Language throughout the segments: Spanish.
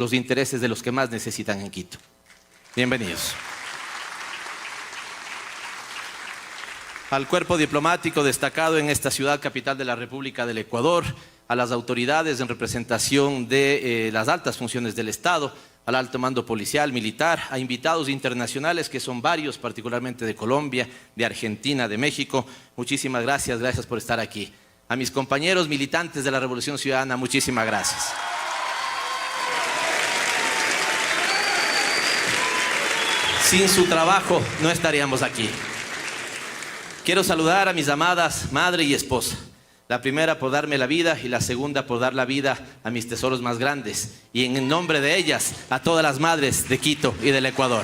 los intereses de los que más necesitan en Quito. Bienvenidos. Al cuerpo diplomático destacado en esta ciudad capital de la República del Ecuador, a las autoridades en representación de las altas funciones del Estado, al alto mando policial, militar, a invitados internacionales que son varios, particularmente de Colombia, de Argentina, de México. Muchísimas gracias, gracias por estar aquí. A mis compañeros militantes de la Revolución Ciudadana, muchísimas gracias. Sin su trabajo no estaríamos aquí. Quiero saludar a mis amadas madre y esposa. La primera por darme la vida y la segunda por dar la vida a mis tesoros más grandes. Y en el nombre de ellas, a todas las madres de Quito y del Ecuador.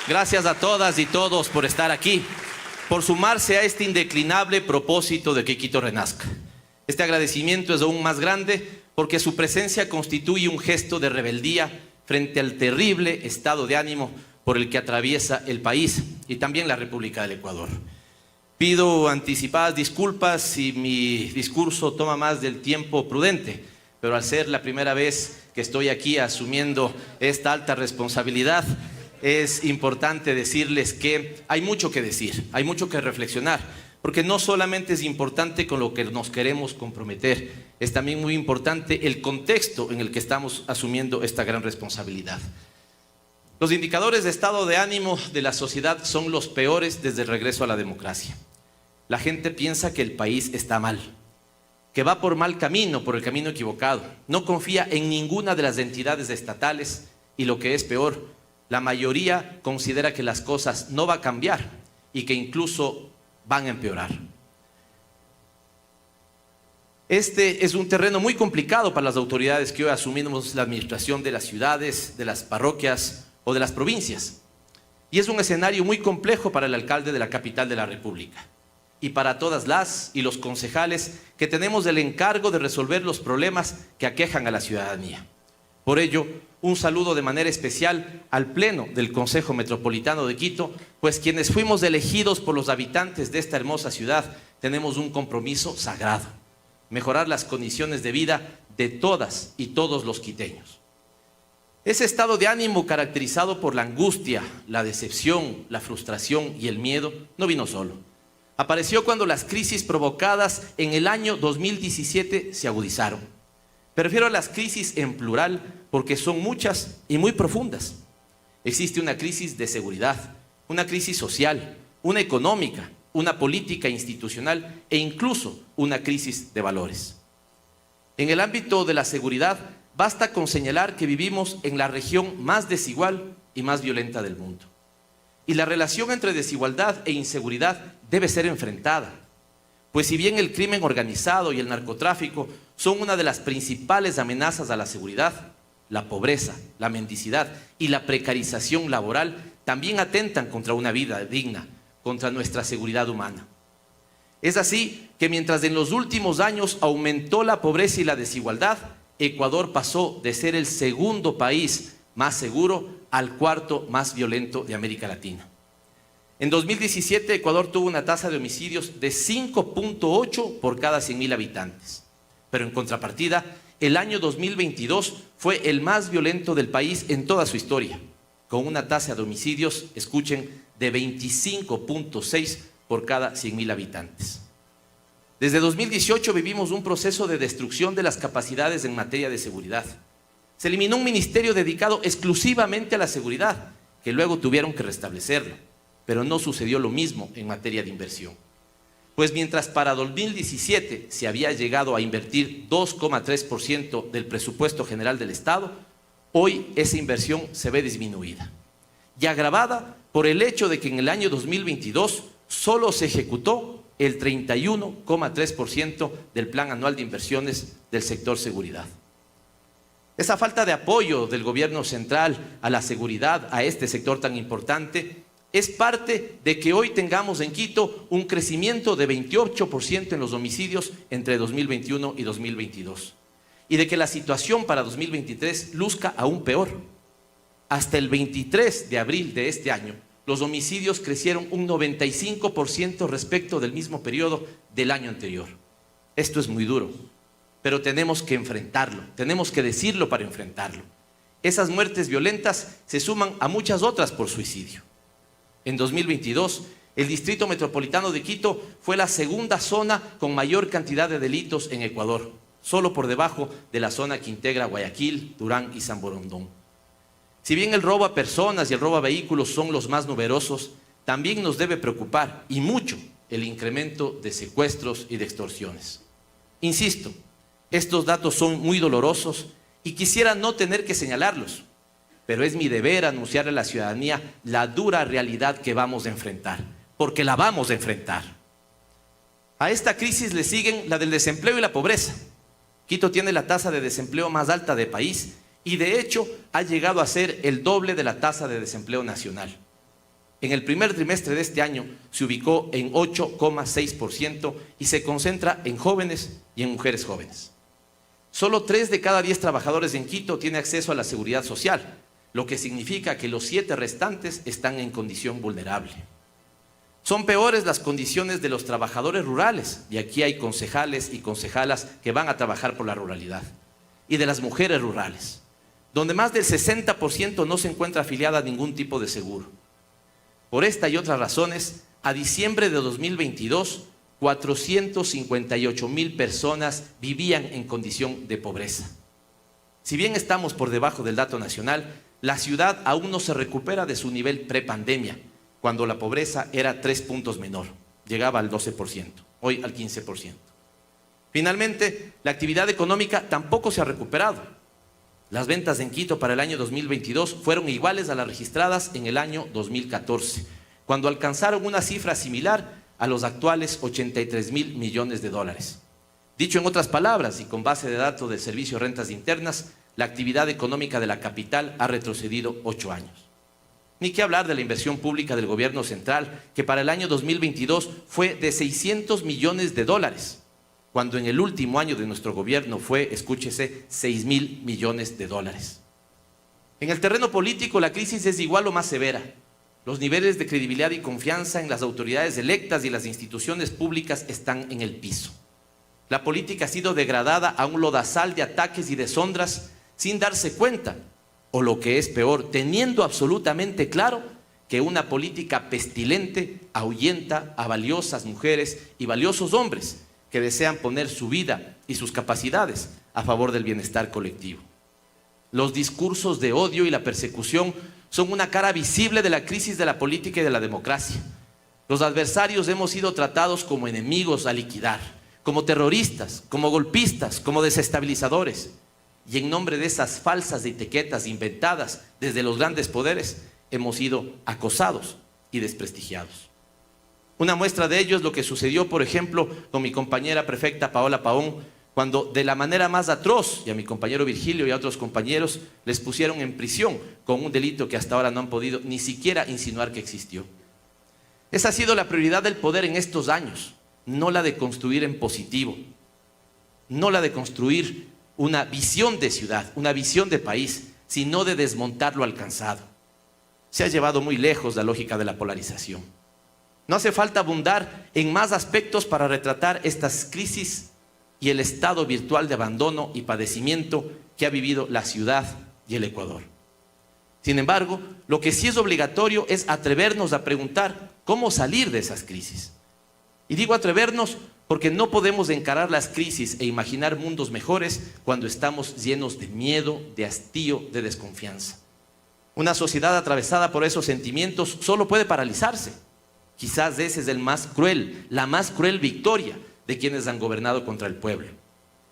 Gracias a todas y todos por estar aquí, por sumarse a este indeclinable propósito de que Quito renazca. Este agradecimiento es aún más grande porque su presencia constituye un gesto de rebeldía frente al terrible estado de ánimo por el que atraviesa el país y también la República del Ecuador. Pido anticipadas disculpas si mi discurso toma más del tiempo prudente, pero al ser la primera vez que estoy aquí asumiendo esta alta responsabilidad, es importante decirles que hay mucho que decir, hay mucho que reflexionar, porque no solamente es importante con lo que nos queremos comprometer, es también muy importante el contexto en el que estamos asumiendo esta gran responsabilidad. Los indicadores de estado de ánimo de la sociedad son los peores desde el regreso a la democracia. La gente piensa que el país está mal, que va por mal camino, por el camino equivocado. No confía en ninguna de las entidades estatales y lo que es peor, la mayoría considera que las cosas no van a cambiar y que incluso van a empeorar. Este es un terreno muy complicado para las autoridades que hoy asumimos la administración de las ciudades, de las parroquias o de las provincias. Y es un escenario muy complejo para el alcalde de la capital de la República y para todas las y los concejales que tenemos el encargo de resolver los problemas que aquejan a la ciudadanía. Por ello, un saludo de manera especial al Pleno del Consejo Metropolitano de Quito, pues quienes fuimos elegidos por los habitantes de esta hermosa ciudad tenemos un compromiso sagrado: mejorar las condiciones de vida de todas y todos los quiteños. Ese estado de ánimo caracterizado por la angustia, la decepción, la frustración y el miedo no vino solo. Apareció cuando las crisis provocadas en el año 2017 se agudizaron. Prefiero a las crisis en plural porque son muchas y muy profundas. Existe una crisis de seguridad, una crisis social, una económica, una política institucional e incluso una crisis de valores. En el ámbito de la seguridad, basta con señalar que vivimos en la región más desigual y más violenta del mundo. Y la relación entre desigualdad e inseguridad debe ser enfrentada, pues si bien el crimen organizado y el narcotráfico son una de las principales amenazas a la seguridad, la pobreza, la mendicidad y la precarización laboral también atentan contra una vida digna, contra nuestra seguridad humana. Es así que mientras en los últimos años aumentó la pobreza y la desigualdad, Ecuador pasó de ser el segundo país más seguro al cuarto más violento de América Latina. En 2017, Ecuador tuvo una tasa de homicidios de 5.8 por cada 100.000 habitantes. Pero en contrapartida, el año 2022 fue el más violento del país en toda su historia, con una tasa de homicidios, escuchen, de 25.6 por cada 100.000 habitantes. Desde 2018 vivimos un proceso de destrucción de las capacidades en materia de seguridad. Se eliminó un ministerio dedicado exclusivamente a la seguridad, que luego tuvieron que restablecerlo, pero no sucedió lo mismo en materia de inversión. Pues mientras para 2017 se había llegado a invertir 2,3% del presupuesto general del Estado, hoy esa inversión se ve disminuida y agravada por el hecho de que en el año 2022 solo se ejecutó el 31,3% del Plan Anual de Inversiones del sector seguridad. Esa falta de apoyo del gobierno central a la seguridad, a este sector tan importante, es parte de que hoy tengamos en Quito un crecimiento de 28% en los homicidios entre 2021 y 2022. Y de que la situación para 2023 luzca aún peor. Hasta el 23 de abril de este año, los homicidios crecieron un 95% respecto del mismo periodo del año anterior. Esto es muy duro, pero tenemos que enfrentarlo, tenemos que decirlo para enfrentarlo. Esas muertes violentas se suman a muchas otras por suicidio. En 2022, el Distrito Metropolitano de Quito fue la segunda zona con mayor cantidad de delitos en Ecuador, solo por debajo de la zona que integra Guayaquil, Durán y San Borondón. Si bien el robo a personas y el robo a vehículos son los más numerosos, también nos debe preocupar, y mucho, el incremento de secuestros y de extorsiones. Insisto, estos datos son muy dolorosos y quisiera no tener que señalarlos, pero es mi deber anunciarle a la ciudadanía la dura realidad que vamos a enfrentar, porque la vamos a enfrentar. A esta crisis le siguen la del desempleo y la pobreza. Quito tiene la tasa de desempleo más alta del país y de hecho ha llegado a ser el doble de la tasa de desempleo nacional. En el primer trimestre de este año se ubicó en 8,6% y se concentra en jóvenes y en mujeres jóvenes. Solo 3 de cada 10 trabajadores en Quito tienen acceso a la seguridad social, lo que significa que los 7 restantes están en condición vulnerable. Son peores las condiciones de los trabajadores rurales, y aquí hay concejales y concejalas que van a trabajar por la ruralidad, y de las mujeres rurales, donde más del 60% no se encuentra afiliada a ningún tipo de seguro. Por esta y otras razones, a diciembre de 2022, 458,000 personas vivían en condición de pobreza. Si bien estamos por debajo del dato nacional, la ciudad aún no se recupera de su nivel prepandemia, cuando la pobreza era 3 puntos menor, llegaba al 12%, hoy al 15%. Finalmente, la actividad económica tampoco se ha recuperado. Las ventas en Quito para el año 2022 fueron iguales a las registradas en el año 2014, cuando alcanzaron una cifra similar a los actuales 83,000 millones de dólares. Dicho en otras palabras y con base de datos del Servicio de Rentas Internas, la actividad económica de la capital ha retrocedido 8 años. Ni qué hablar de la inversión pública del gobierno central, que para el año 2022 fue de 600 millones de dólares, cuando en el último año de nuestro gobierno fue, escúchese, 6,000 millones de dólares. En el terreno político, la crisis es igual o más severa. Los niveles de credibilidad y confianza en las autoridades electas y las instituciones públicas están en el piso. La política ha sido degradada a un lodazal de ataques y deshonras sin darse cuenta, o lo que es peor, teniendo absolutamente claro que una política pestilente ahuyenta a valiosas mujeres y valiosos hombres que desean poner su vida y sus capacidades a favor del bienestar colectivo. Los discursos de odio y la persecución son una cara visible de la crisis de la política y de la democracia. Los adversarios hemos sido tratados como enemigos a liquidar, como terroristas, como golpistas, como desestabilizadores. Y en nombre de esas falsas etiquetas inventadas desde los grandes poderes, hemos sido acosados y desprestigiados. Una muestra de ello es lo que sucedió, por ejemplo, con mi compañera prefecta Paola Pavón, cuando de la manera más atroz, y a mi compañero Virgilio y a otros compañeros, les pusieron en prisión con un delito que hasta ahora no han podido ni siquiera insinuar que existió. Esa ha sido la prioridad del poder en estos años, no la de construir en positivo, no la de construir una visión de ciudad, una visión de país, sino de desmontar lo alcanzado. Se ha llevado muy lejos la lógica de la polarización. No hace falta abundar en más aspectos para retratar estas crisis y el estado virtual de abandono y padecimiento que ha vivido la ciudad y el Ecuador. Sin embargo, lo que sí es obligatorio es atrevernos a preguntar cómo salir de esas crisis. Y digo atrevernos porque no podemos encarar las crisis e imaginar mundos mejores cuando estamos llenos de miedo, de hastío, de desconfianza. Una sociedad atravesada por esos sentimientos solo puede paralizarse. Quizás ese es el más cruel, la más cruel victoria de quienes han gobernado contra el pueblo.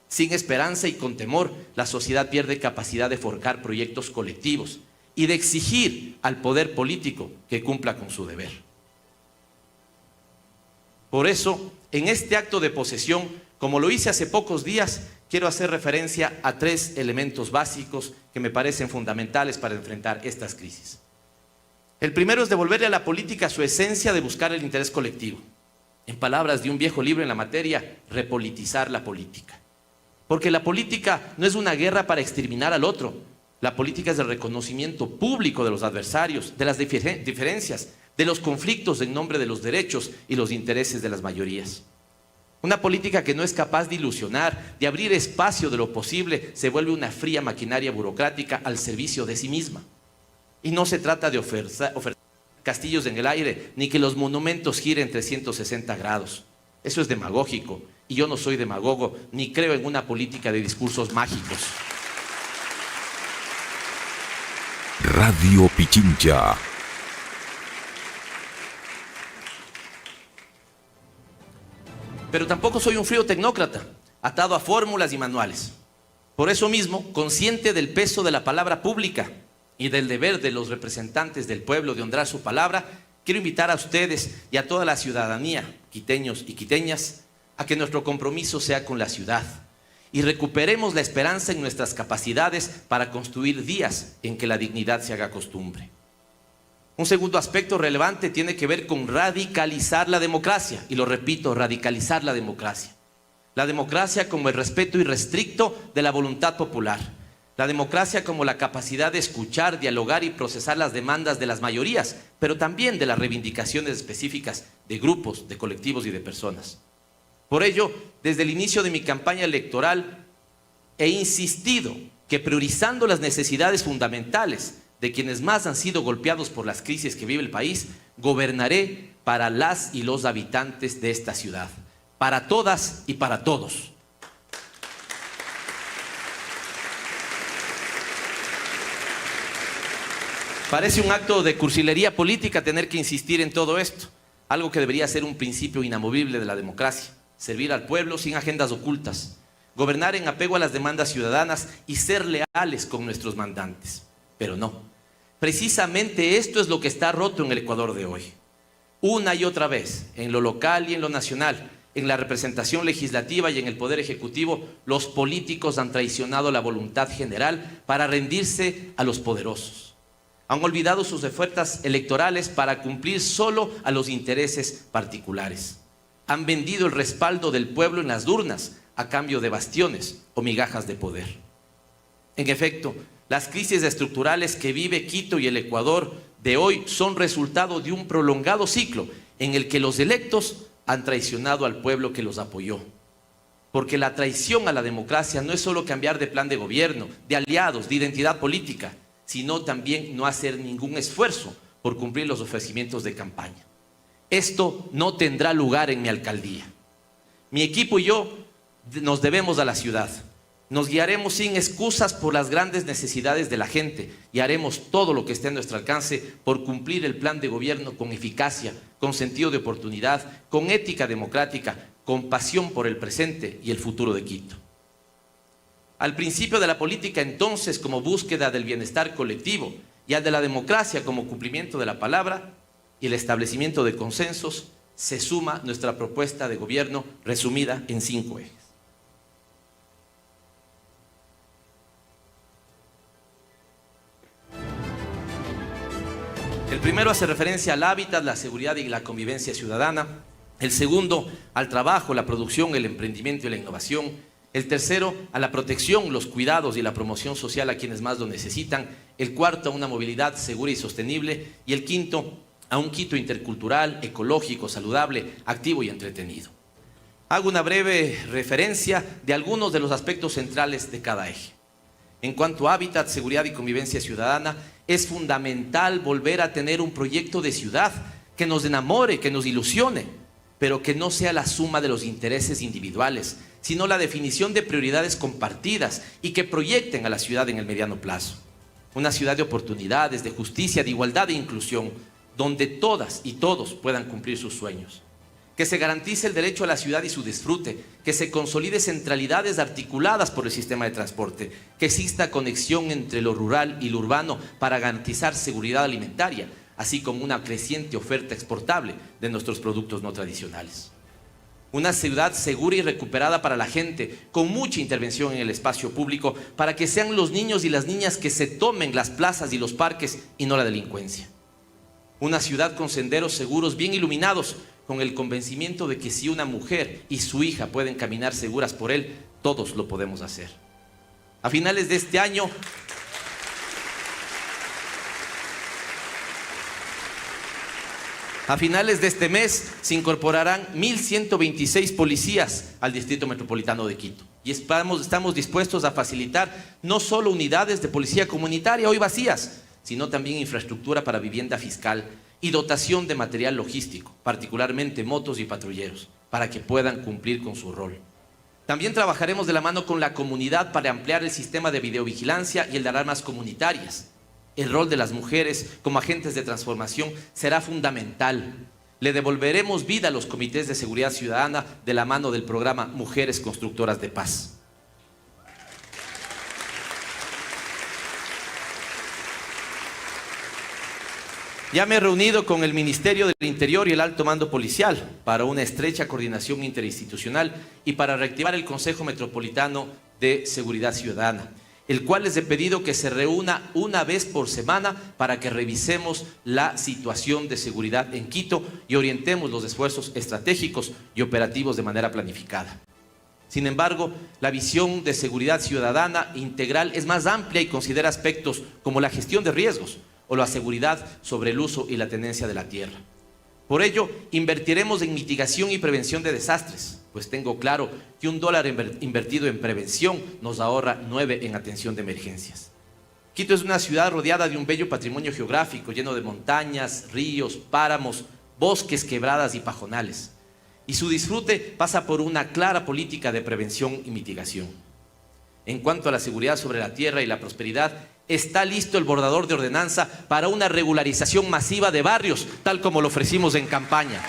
Sin esperanza y con temor, la sociedad pierde capacidad de forjar proyectos colectivos y de exigir al poder político que cumpla con su deber. Por eso, en este acto de posesión, como lo hice hace pocos días, quiero hacer referencia a 3 elementos básicos que me parecen fundamentales para enfrentar estas crisis. El primero es devolverle a la política su esencia de buscar el interés colectivo. En palabras de un viejo libro en la materia, repolitizar la política. Porque la política no es una guerra para exterminar al otro. La política es el reconocimiento público de los adversarios, de las diferencias, de los conflictos en nombre de los derechos y los intereses de las mayorías. Una política que no es capaz de ilusionar, de abrir espacio de lo posible, se vuelve una fría maquinaria burocrática al servicio de sí misma. Y no se trata de ofertar castillos en el aire, ni que los monumentos giren 360 grados. Eso es demagógico, y yo no soy demagogo, ni creo en una política de discursos mágicos. Radio Pichincha. Pero tampoco soy un frío tecnócrata, atado a fórmulas y manuales. Por eso mismo, consciente del peso de la palabra pública y del deber de los representantes del pueblo de honrar su palabra, quiero invitar a ustedes y a toda la ciudadanía, quiteños y quiteñas, a que nuestro compromiso sea con la ciudad y recuperemos la esperanza en nuestras capacidades para construir días en que la dignidad se haga costumbre. Un segundo aspecto relevante tiene que ver con radicalizar la democracia, y lo repito, radicalizar la democracia. La democracia como el respeto irrestricto de la voluntad popular. La democracia como la capacidad de escuchar, dialogar y procesar las demandas de las mayorías, pero también de las reivindicaciones específicas de grupos, de colectivos y de personas. Por ello, desde el inicio de mi campaña electoral, he insistido que priorizando las necesidades fundamentales de quienes más han sido golpeados por las crisis que vive el país, gobernaré para las y los habitantes de esta ciudad, para todas y para todos. Parece un acto de cursilería política tener que insistir en todo esto, algo que debería ser un principio inamovible de la democracia: servir al pueblo sin agendas ocultas, gobernar en apego a las demandas ciudadanas y ser leales con nuestros mandantes. Pero no, precisamente esto es lo que está roto en el Ecuador de hoy. Una y otra vez, en lo local y en lo nacional, en la representación legislativa y en el poder ejecutivo, los políticos han traicionado la voluntad general para rendirse a los poderosos. Han olvidado sus ofertas electorales para cumplir solo a los intereses particulares. Han vendido el respaldo del pueblo en las urnas a cambio de bastiones o migajas de poder. En efecto, las crisis estructurales que vive Quito y el Ecuador de hoy son resultado de un prolongado ciclo en el que los electos han traicionado al pueblo que los apoyó. Porque la traición a la democracia no es solo cambiar de plan de gobierno, de aliados, de identidad política, sino también no hacer ningún esfuerzo por cumplir los ofrecimientos de campaña. Esto no tendrá lugar en mi alcaldía. Mi equipo y yo nos debemos a la ciudad. Nos guiaremos sin excusas por las grandes necesidades de la gente y haremos todo lo que esté a nuestro alcance por cumplir el plan de gobierno con eficacia, con sentido de oportunidad, con ética democrática, con pasión por el presente y el futuro de Quito. Al principio de la política, entonces, como búsqueda del bienestar colectivo, y al de la democracia como cumplimiento de la palabra y el establecimiento de consensos, se suma nuestra propuesta de gobierno resumida en 5 ejes. El primero hace referencia al hábitat, la seguridad y la convivencia ciudadana. El segundo, al trabajo, la producción, el emprendimiento y la innovación. El tercero, a la protección, los cuidados y la promoción social a quienes más lo necesitan. El cuarto, a una movilidad segura y sostenible. Y el quinto, a un Quito intercultural, ecológico, saludable, activo y entretenido. Hago una breve referencia de algunos de los aspectos centrales de cada eje. En cuanto a hábitat, seguridad y convivencia ciudadana, es fundamental volver a tener un proyecto de ciudad que nos enamore, que nos ilusione, pero que no sea la suma de los intereses individuales, sino la definición de prioridades compartidas y que proyecten a la ciudad en el mediano plazo. Una ciudad de oportunidades, de justicia, de igualdad e inclusión, donde todas y todos puedan cumplir sus sueños. Que se garantice el derecho a la ciudad y su disfrute, que se consolide centralidades articuladas por el sistema de transporte, que exista conexión entre lo rural y lo urbano para garantizar seguridad alimentaria, así como una creciente oferta exportable de nuestros productos no tradicionales. Una ciudad segura y recuperada para la gente, con mucha intervención en el espacio público, para que sean los niños y las niñas que se tomen las plazas y los parques y no la delincuencia. Una ciudad con senderos seguros, bien iluminados, con el convencimiento de que si una mujer y su hija pueden caminar seguras por él, todos lo podemos hacer. A finales de este año, A finales de este mes se incorporarán 1.126 policías al Distrito Metropolitano de Quito. Y estamos dispuestos a facilitar no solo unidades de policía comunitaria hoy vacías, sino también infraestructura para vivienda fiscal y dotación de material logístico, particularmente motos y patrulleros, para que puedan cumplir con su rol. También trabajaremos de la mano con la comunidad para ampliar el sistema de videovigilancia y el de alarmas comunitarias. El rol de las mujeres como agentes de transformación será fundamental. Le devolveremos vida a los comités de seguridad ciudadana de la mano del programa Mujeres Constructoras de Paz. Ya me he reunido con el Ministerio del Interior y el Alto Mando Policial para una estrecha coordinación interinstitucional y para reactivar el Consejo Metropolitano de Seguridad Ciudadana, el cual les he pedido que se reúna una vez por semana para que revisemos la situación de seguridad en Quito y orientemos los esfuerzos estratégicos y operativos de manera planificada. Sin embargo, la visión de seguridad ciudadana integral es más amplia y considera aspectos como la gestión de riesgos o la seguridad sobre el uso y la tenencia de la tierra. Por ello, invertiremos en mitigación y prevención de desastres, pues tengo claro que $1 invertido en prevención nos ahorra 9 en atención de emergencias. Quito es una ciudad rodeada de un bello patrimonio geográfico lleno de montañas, ríos, páramos, bosques, quebradas y pajonales. Y su disfrute pasa por una clara política de prevención y mitigación. En cuanto a la seguridad sobre la tierra y la prosperidad, está listo el borrador de ordenanza para una regularización masiva de barrios, tal como lo ofrecimos en campaña.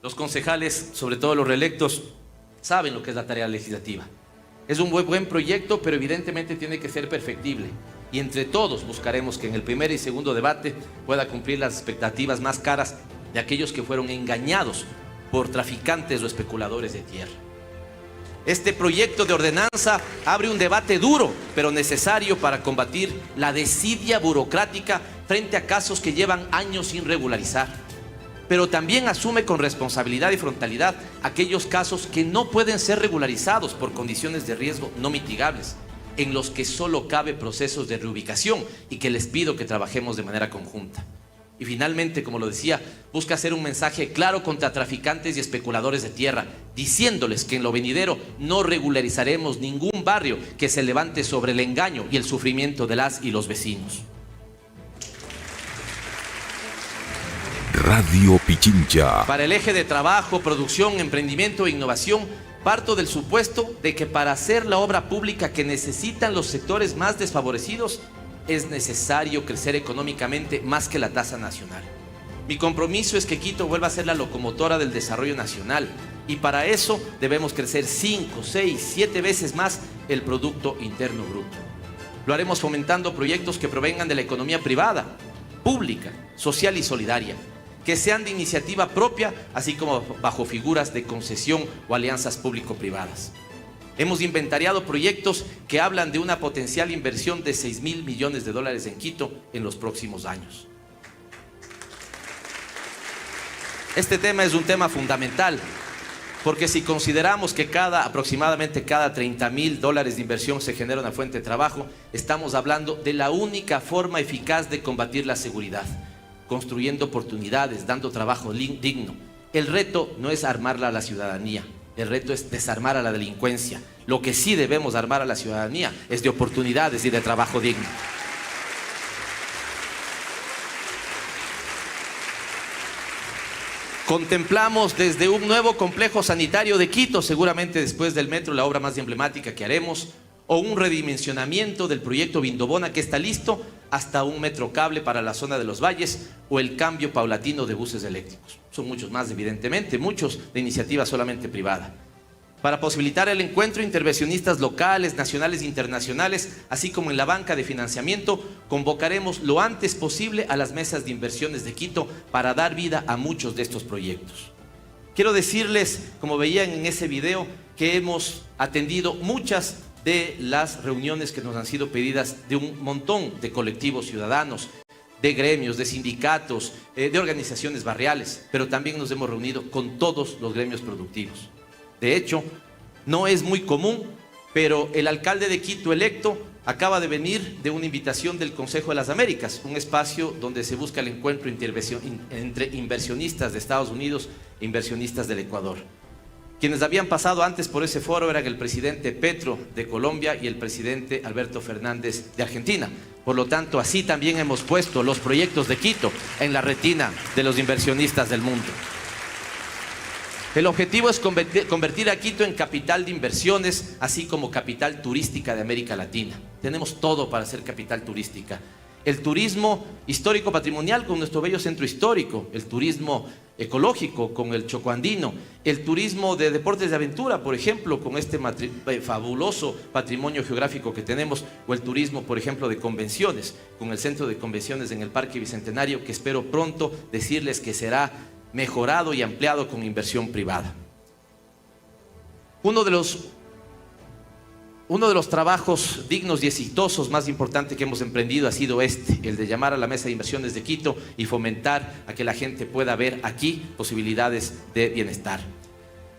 Los concejales, sobre todo los reelectos, saben lo que es la tarea legislativa. Es un buen proyecto, pero evidentemente tiene que ser perfectible. Y entre todos buscaremos que en el primer y segundo debate pueda cumplir las expectativas más caras de aquellos que fueron engañados por traficantes o especuladores de tierra. Este proyecto de ordenanza abre un debate duro, pero necesario para combatir la desidia burocrática frente a casos que llevan años sin regularizar. Pero también asume con responsabilidad y frontalidad aquellos casos que no pueden ser regularizados por condiciones de riesgo no mitigables, en los que solo cabe procesos de reubicación y que les pido que trabajemos de manera conjunta. Y finalmente, como lo decía, busca hacer un mensaje claro contra traficantes y especuladores de tierra, diciéndoles que en lo venidero no regularizaremos ningún barrio que se levante sobre el engaño y el sufrimiento de las y los vecinos. Radio Pichincha. Para el eje de trabajo, producción, emprendimiento e innovación, parto del supuesto de que para hacer la obra pública que necesitan los sectores más desfavorecidos, es necesario crecer económicamente más que la tasa nacional. Mi compromiso es que Quito vuelva a ser la locomotora del desarrollo nacional y para eso debemos crecer 5, 6, 7 veces más el Producto Interno Bruto. Lo haremos fomentando proyectos que provengan de la economía privada, pública, social y solidaria, que sean de iniciativa propia, así como bajo figuras de concesión o alianzas público-privadas. Hemos inventariado proyectos que hablan de una potencial inversión de $6.000 millones en Quito en los próximos años. Este tema es un tema fundamental, porque si consideramos que aproximadamente cada $30.000 de inversión se genera una fuente de trabajo, estamos hablando de la única forma eficaz de combatir la seguridad, construyendo oportunidades, dando trabajo digno. El reto no es armarla a la ciudadanía, el reto es desarmar a la delincuencia. Lo que sí debemos armar a la ciudadanía es de oportunidades y de trabajo digno. Contemplamos desde un nuevo complejo sanitario de Quito, seguramente después del metro, la obra más emblemática que haremos, o un redimensionamiento del proyecto Vindobona que está listo, hasta un metrocable para la zona de los valles o el cambio paulatino de buses eléctricos. Son muchos más, evidentemente, muchos de iniciativa solamente privada. Para posibilitar el encuentro, intervencionistas locales, nacionales e internacionales, así como en la banca de financiamiento, convocaremos lo antes posible a las mesas de inversiones de Quito para dar vida a muchos de estos proyectos. Quiero decirles, como veían en ese video, que hemos atendido muchas de las reuniones que nos han sido pedidas de un montón de colectivos ciudadanos, de gremios, de sindicatos, de organizaciones barriales, pero también nos hemos reunido con todos los gremios productivos. De hecho, no es muy común pero el alcalde de Quito electo acaba de venir de una invitación del Consejo de las Américas, un espacio donde se busca el encuentro entre inversionistas de Estados Unidos e inversionistas del Ecuador. Quienes habían pasado antes por ese foro eran el presidente Petro de Colombia y el presidente Alberto Fernández de Argentina. Por lo tanto, así también hemos puesto los proyectos de Quito en la retina de los inversionistas del mundo. El objetivo es convertir a Quito en capital de inversiones, así como capital turística de América Latina. Tenemos todo para ser capital turística. El turismo histórico patrimonial con nuestro bello centro histórico, el turismo ecológico con el chocoandino, el turismo de deportes de aventura, por ejemplo, con este fabuloso patrimonio geográfico que tenemos, o el turismo, por ejemplo, de convenciones, con el centro de convenciones en el Parque Bicentenario, que espero pronto decirles que será mejorado y ampliado con inversión privada. Uno de los trabajos dignos y exitosos más importantes que hemos emprendido ha sido el de llamar a la Mesa de Inversiones de Quito y fomentar a que la gente pueda ver aquí posibilidades de bienestar.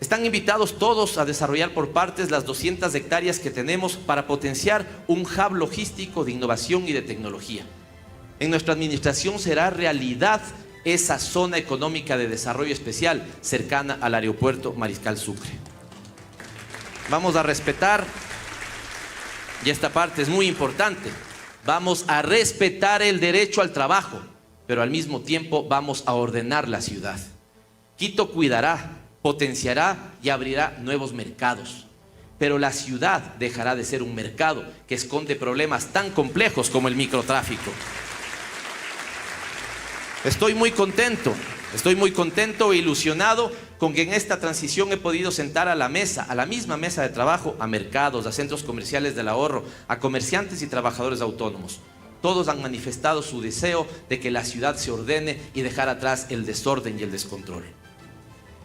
Están invitados todos a desarrollar por partes las 200 hectáreas que tenemos para potenciar un hub logístico de innovación y de tecnología. En nuestra administración será realidad esa zona económica de desarrollo especial cercana al aeropuerto Mariscal Sucre. Vamos a respetar, y esta parte es muy importante, vamos a respetar el derecho al trabajo, pero al mismo tiempo vamos a ordenar la ciudad. Quito cuidará, potenciará y abrirá nuevos mercados, pero la ciudad dejará de ser un mercado que esconde problemas tan complejos como el microtráfico. Estoy muy contento e ilusionado con que en esta transición he podido sentar a la misma mesa de trabajo, a mercados, a centros comerciales del ahorro, a comerciantes y trabajadores autónomos. Todos han manifestado su deseo de que la ciudad se ordene y dejar atrás el desorden y el descontrol.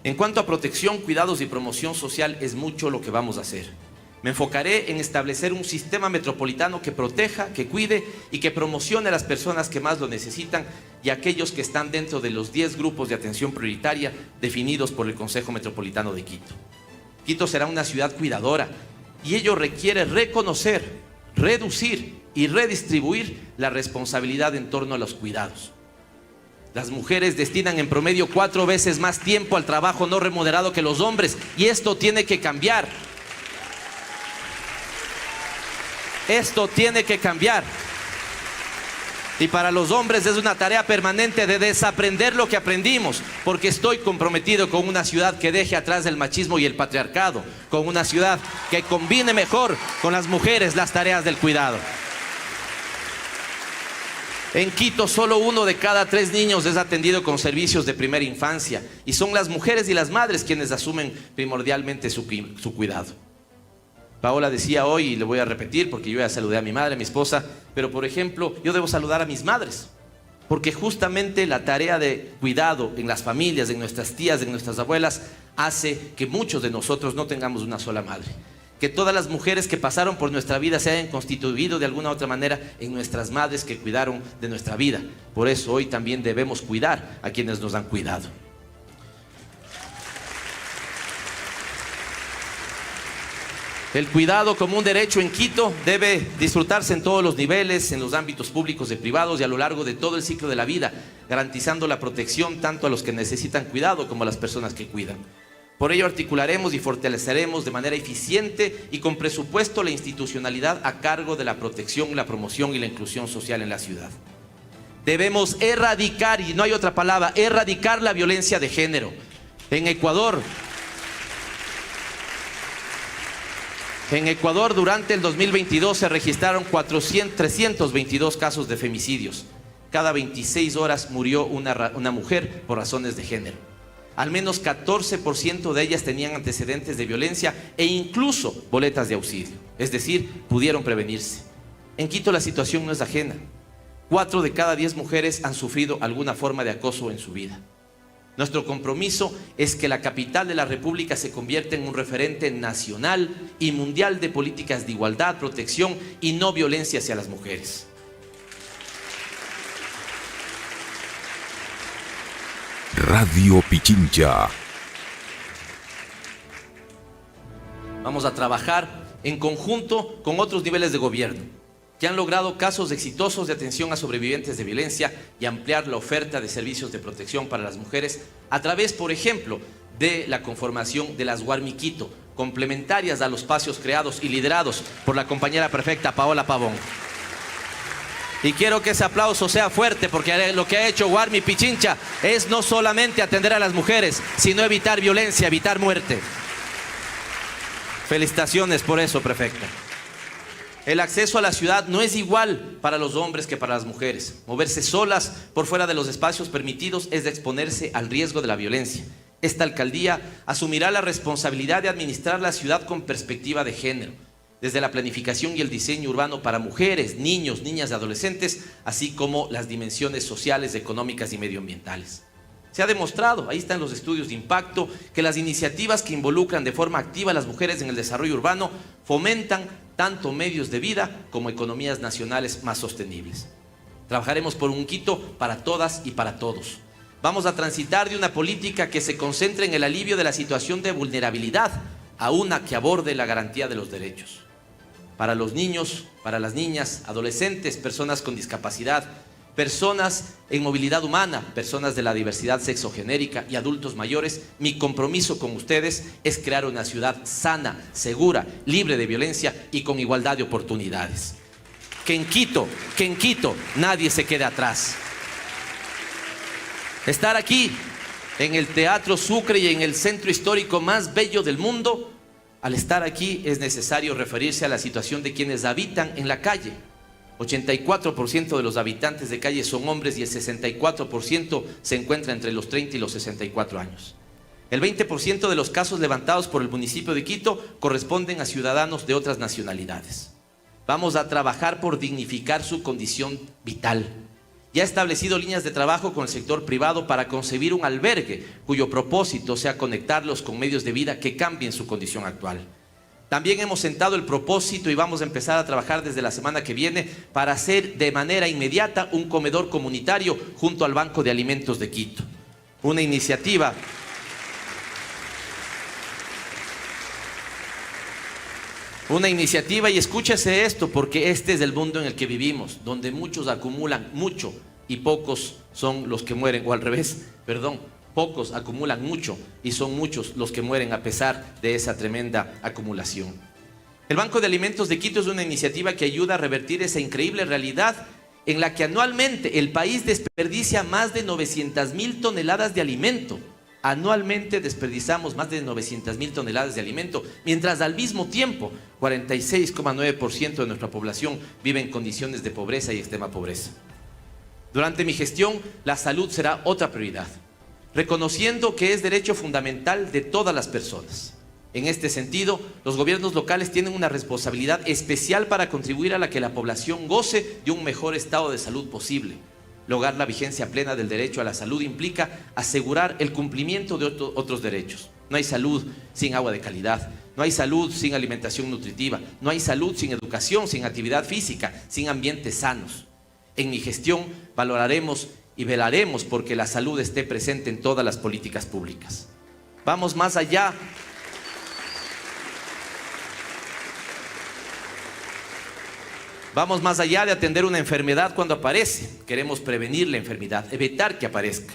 En cuanto a protección, cuidados y promoción social, es mucho lo que vamos a hacer. Me enfocaré en establecer un sistema metropolitano que proteja, que cuide y que promocione a las personas que más lo necesitan y a aquellos que están dentro de los 10 grupos de atención prioritaria definidos por el Consejo Metropolitano de Quito. Quito será una ciudad cuidadora y ello requiere reconocer, reducir y redistribuir la responsabilidad en torno a los cuidados. Las mujeres destinan en promedio 4 veces más tiempo al trabajo no remunerado que los hombres y esto tiene que cambiar. Esto tiene que cambiar. Y para los hombres es una tarea permanente de desaprender lo que aprendimos, porque estoy comprometido con una ciudad que deje atrás el machismo y el patriarcado, con una ciudad que combine mejor con las mujeres las tareas del cuidado. En Quito, solo 1 de cada 3 niños es atendido con servicios de primera infancia y son las mujeres y las madres quienes asumen primordialmente su cuidado. Paola decía hoy, y le voy a repetir porque yo ya saludé a mi madre, a mi esposa, pero por ejemplo, yo debo saludar a mis madres, porque justamente la tarea de cuidado en las familias, en nuestras tías, en nuestras abuelas, hace que muchos de nosotros no tengamos una sola madre. Que todas las mujeres que pasaron por nuestra vida se hayan constituido de alguna u otra manera en nuestras madres que cuidaron de nuestra vida. Por eso hoy también debemos cuidar a quienes nos han cuidado. El cuidado como un derecho en Quito debe disfrutarse en todos los niveles, en los ámbitos públicos y privados y a lo largo de todo el ciclo de la vida, garantizando la protección tanto a los que necesitan cuidado como a las personas que cuidan. Por ello articularemos y fortaleceremos de manera eficiente y con presupuesto la institucionalidad a cargo de la protección, la promoción y la inclusión social en la ciudad. Debemos erradicar, y no hay otra palabra, erradicar la violencia de género. En Ecuador, durante el 2022 se registraron 322 casos de femicidios. Cada 26 horas murió una mujer por razones de género. Al menos 14% de ellas tenían antecedentes de violencia e incluso boletas de auxilio. Es decir, pudieron prevenirse. En Quito la situación no es ajena. 4 de cada 10 mujeres han sufrido alguna forma de acoso en su vida. Nuestro compromiso es que la capital de la República se convierta en un referente nacional y mundial de políticas de igualdad, protección y no violencia hacia las mujeres. Radio Pichincha. Vamos a trabajar en conjunto con otros niveles de gobierno, que han logrado casos exitosos de atención a sobrevivientes de violencia y ampliar la oferta de servicios de protección para las mujeres a través, por ejemplo, de la conformación de las Guarmi Quito, complementarias a los espacios creados y liderados por la compañera prefecta Paola Pavón. Y quiero que ese aplauso sea fuerte, porque lo que ha hecho Guarmi Pichincha es no solamente atender a las mujeres, sino evitar violencia, evitar muerte. Felicitaciones por eso, prefecta. El acceso a la ciudad no es igual para los hombres que para las mujeres. Moverse solas por fuera de los espacios permitidos es de exponerse al riesgo de la violencia. Esta alcaldía asumirá la responsabilidad de administrar la ciudad con perspectiva de género, desde la planificación y el diseño urbano para mujeres, niños, niñas y adolescentes, así como las dimensiones sociales, económicas y medioambientales. Se ha demostrado, ahí están los estudios de impacto, que las iniciativas que involucran de forma activa a las mujeres en el desarrollo urbano fomentan tanto medios de vida como economías nacionales más sostenibles. Trabajaremos por un Quito para todas y para todos. Vamos a transitar de una política que se concentre en el alivio de la situación de vulnerabilidad a una que aborde la garantía de los derechos. Para los niños, para las niñas, adolescentes, personas con discapacidad, personas en movilidad humana, personas de la diversidad sexogenérica y adultos mayores, mi compromiso con ustedes es crear una ciudad sana, segura, libre de violencia y con igualdad de oportunidades. Que en Quito nadie se quede atrás. Estar aquí, en el Teatro Sucre y en el centro histórico más bello del mundo, al estar aquí es necesario referirse a la situación de quienes habitan en la calle. 84% de los habitantes de calle son hombres y el 64% se encuentra entre los 30 y los 64 años. El 20% de los casos levantados por el municipio de Quito corresponden a ciudadanos de otras nacionalidades. Vamos a trabajar por dignificar su condición vital. Ya ha establecido líneas de trabajo con el sector privado para concebir un albergue cuyo propósito sea conectarlos con medios de vida que cambien su condición actual. También hemos sentado el propósito y vamos a empezar a trabajar desde la semana que viene para hacer de manera inmediata un comedor comunitario junto al Banco de Alimentos de Quito. Una iniciativa y escúchese esto, porque este es el mundo en el que vivimos, donde muchos acumulan mucho y pocos son los que mueren, o al revés, perdón. Pocos acumulan mucho y son muchos los que mueren a pesar de esa tremenda acumulación. El Banco de Alimentos de Quito es una iniciativa que ayuda a revertir esa increíble realidad en la que anualmente el país desperdicia más de 900.000 toneladas de alimento. Anualmente desperdiciamos más de 900.000 toneladas de alimento, mientras al mismo tiempo 46,9% de nuestra población vive en condiciones de pobreza y extrema pobreza. Durante mi gestión, la salud será otra prioridad, reconociendo que es derecho fundamental de todas las personas. En este sentido, los gobiernos locales tienen una responsabilidad especial para contribuir a que la población goce de un mejor estado de salud posible. Lograr la vigencia plena del derecho a la salud implica asegurar el cumplimiento de otros derechos. No hay salud sin agua de calidad, no hay salud sin alimentación nutritiva, no hay salud sin educación, sin actividad física, sin ambientes sanos. En mi gestión valoraremos y velaremos porque la salud esté presente en todas las políticas públicas. Vamos más allá. Vamos más allá de atender una enfermedad cuando aparece. Queremos prevenir la enfermedad, evitar que aparezca.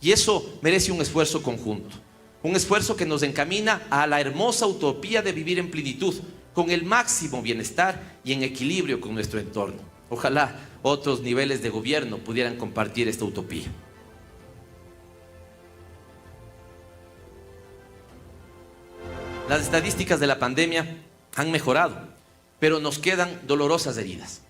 Y eso merece un esfuerzo conjunto. Un esfuerzo que nos encamina a la hermosa utopía de vivir en plenitud, con el máximo bienestar y en equilibrio con nuestro entorno. Ojalá otros niveles de gobierno pudieran compartir esta utopía. Las estadísticas de la pandemia han mejorado, pero nos quedan dolorosas heridas.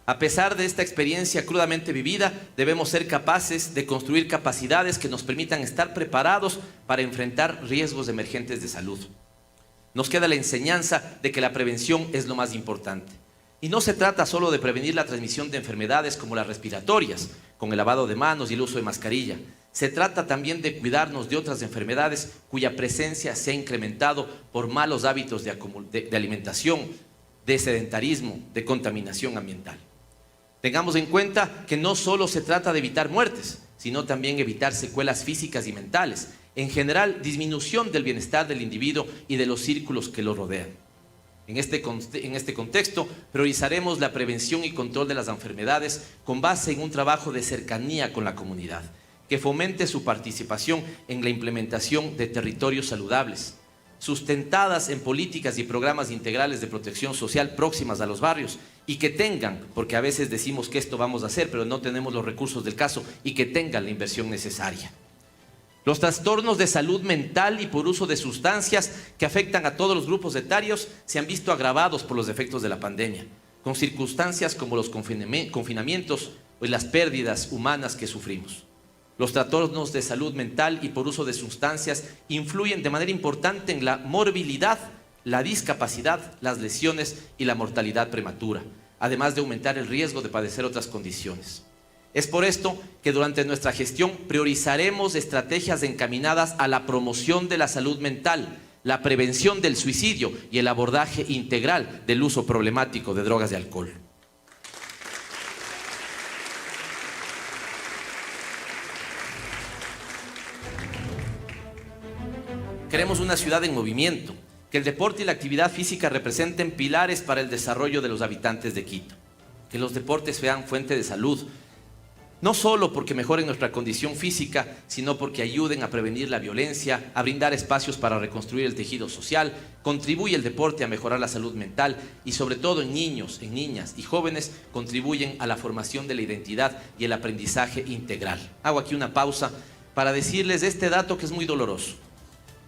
A pesar de esta experiencia crudamente vivida, debemos ser capaces de construir capacidades que nos permitan estar preparados para enfrentar riesgos emergentes de salud. Nos queda la enseñanza de que la prevención es lo más importante. Y no se trata solo de prevenir la transmisión de enfermedades como las respiratorias, con el lavado de manos y el uso de mascarilla. Se trata también de cuidarnos de otras enfermedades cuya presencia se ha incrementado por malos hábitos de alimentación, de sedentarismo, de contaminación ambiental. Tengamos en cuenta que no solo se trata de evitar muertes, sino también evitar secuelas físicas y mentales, en general disminución del bienestar del individuo y de los círculos que lo rodean. En este contexto, priorizaremos la prevención y control de las enfermedades con base en un trabajo de cercanía con la comunidad, que fomente su participación en la implementación de territorios saludables, sustentadas en políticas y programas integrales de protección social próximas a los barrios y que tengan, porque a veces decimos que esto vamos a hacer, pero no tenemos los recursos del caso, y que tengan la inversión necesaria. Los trastornos de salud mental y por uso de sustancias que afectan a todos los grupos etarios se han visto agravados por los efectos de la pandemia, con circunstancias como los confinamientos o las pérdidas humanas que sufrimos. Los trastornos de salud mental y por uso de sustancias influyen de manera importante en la morbilidad, la discapacidad, las lesiones y la mortalidad prematura, además de aumentar el riesgo de padecer otras condiciones. Es por esto que durante nuestra gestión priorizaremos estrategias encaminadas a la promoción de la salud mental, la prevención del suicidio y el abordaje integral del uso problemático de drogas y alcohol. Queremos una ciudad en movimiento, que el deporte y la actividad física representen pilares para el desarrollo de los habitantes de Quito, que los deportes sean fuente de salud, no solo porque mejoren nuestra condición física, sino porque ayuden a prevenir la violencia, a brindar espacios para reconstruir el tejido social. Contribuye el deporte a mejorar la salud mental y sobre todo en niños, en niñas y jóvenes contribuyen a la formación de la identidad y el aprendizaje integral. Hago aquí una pausa para decirles este dato que es muy doloroso.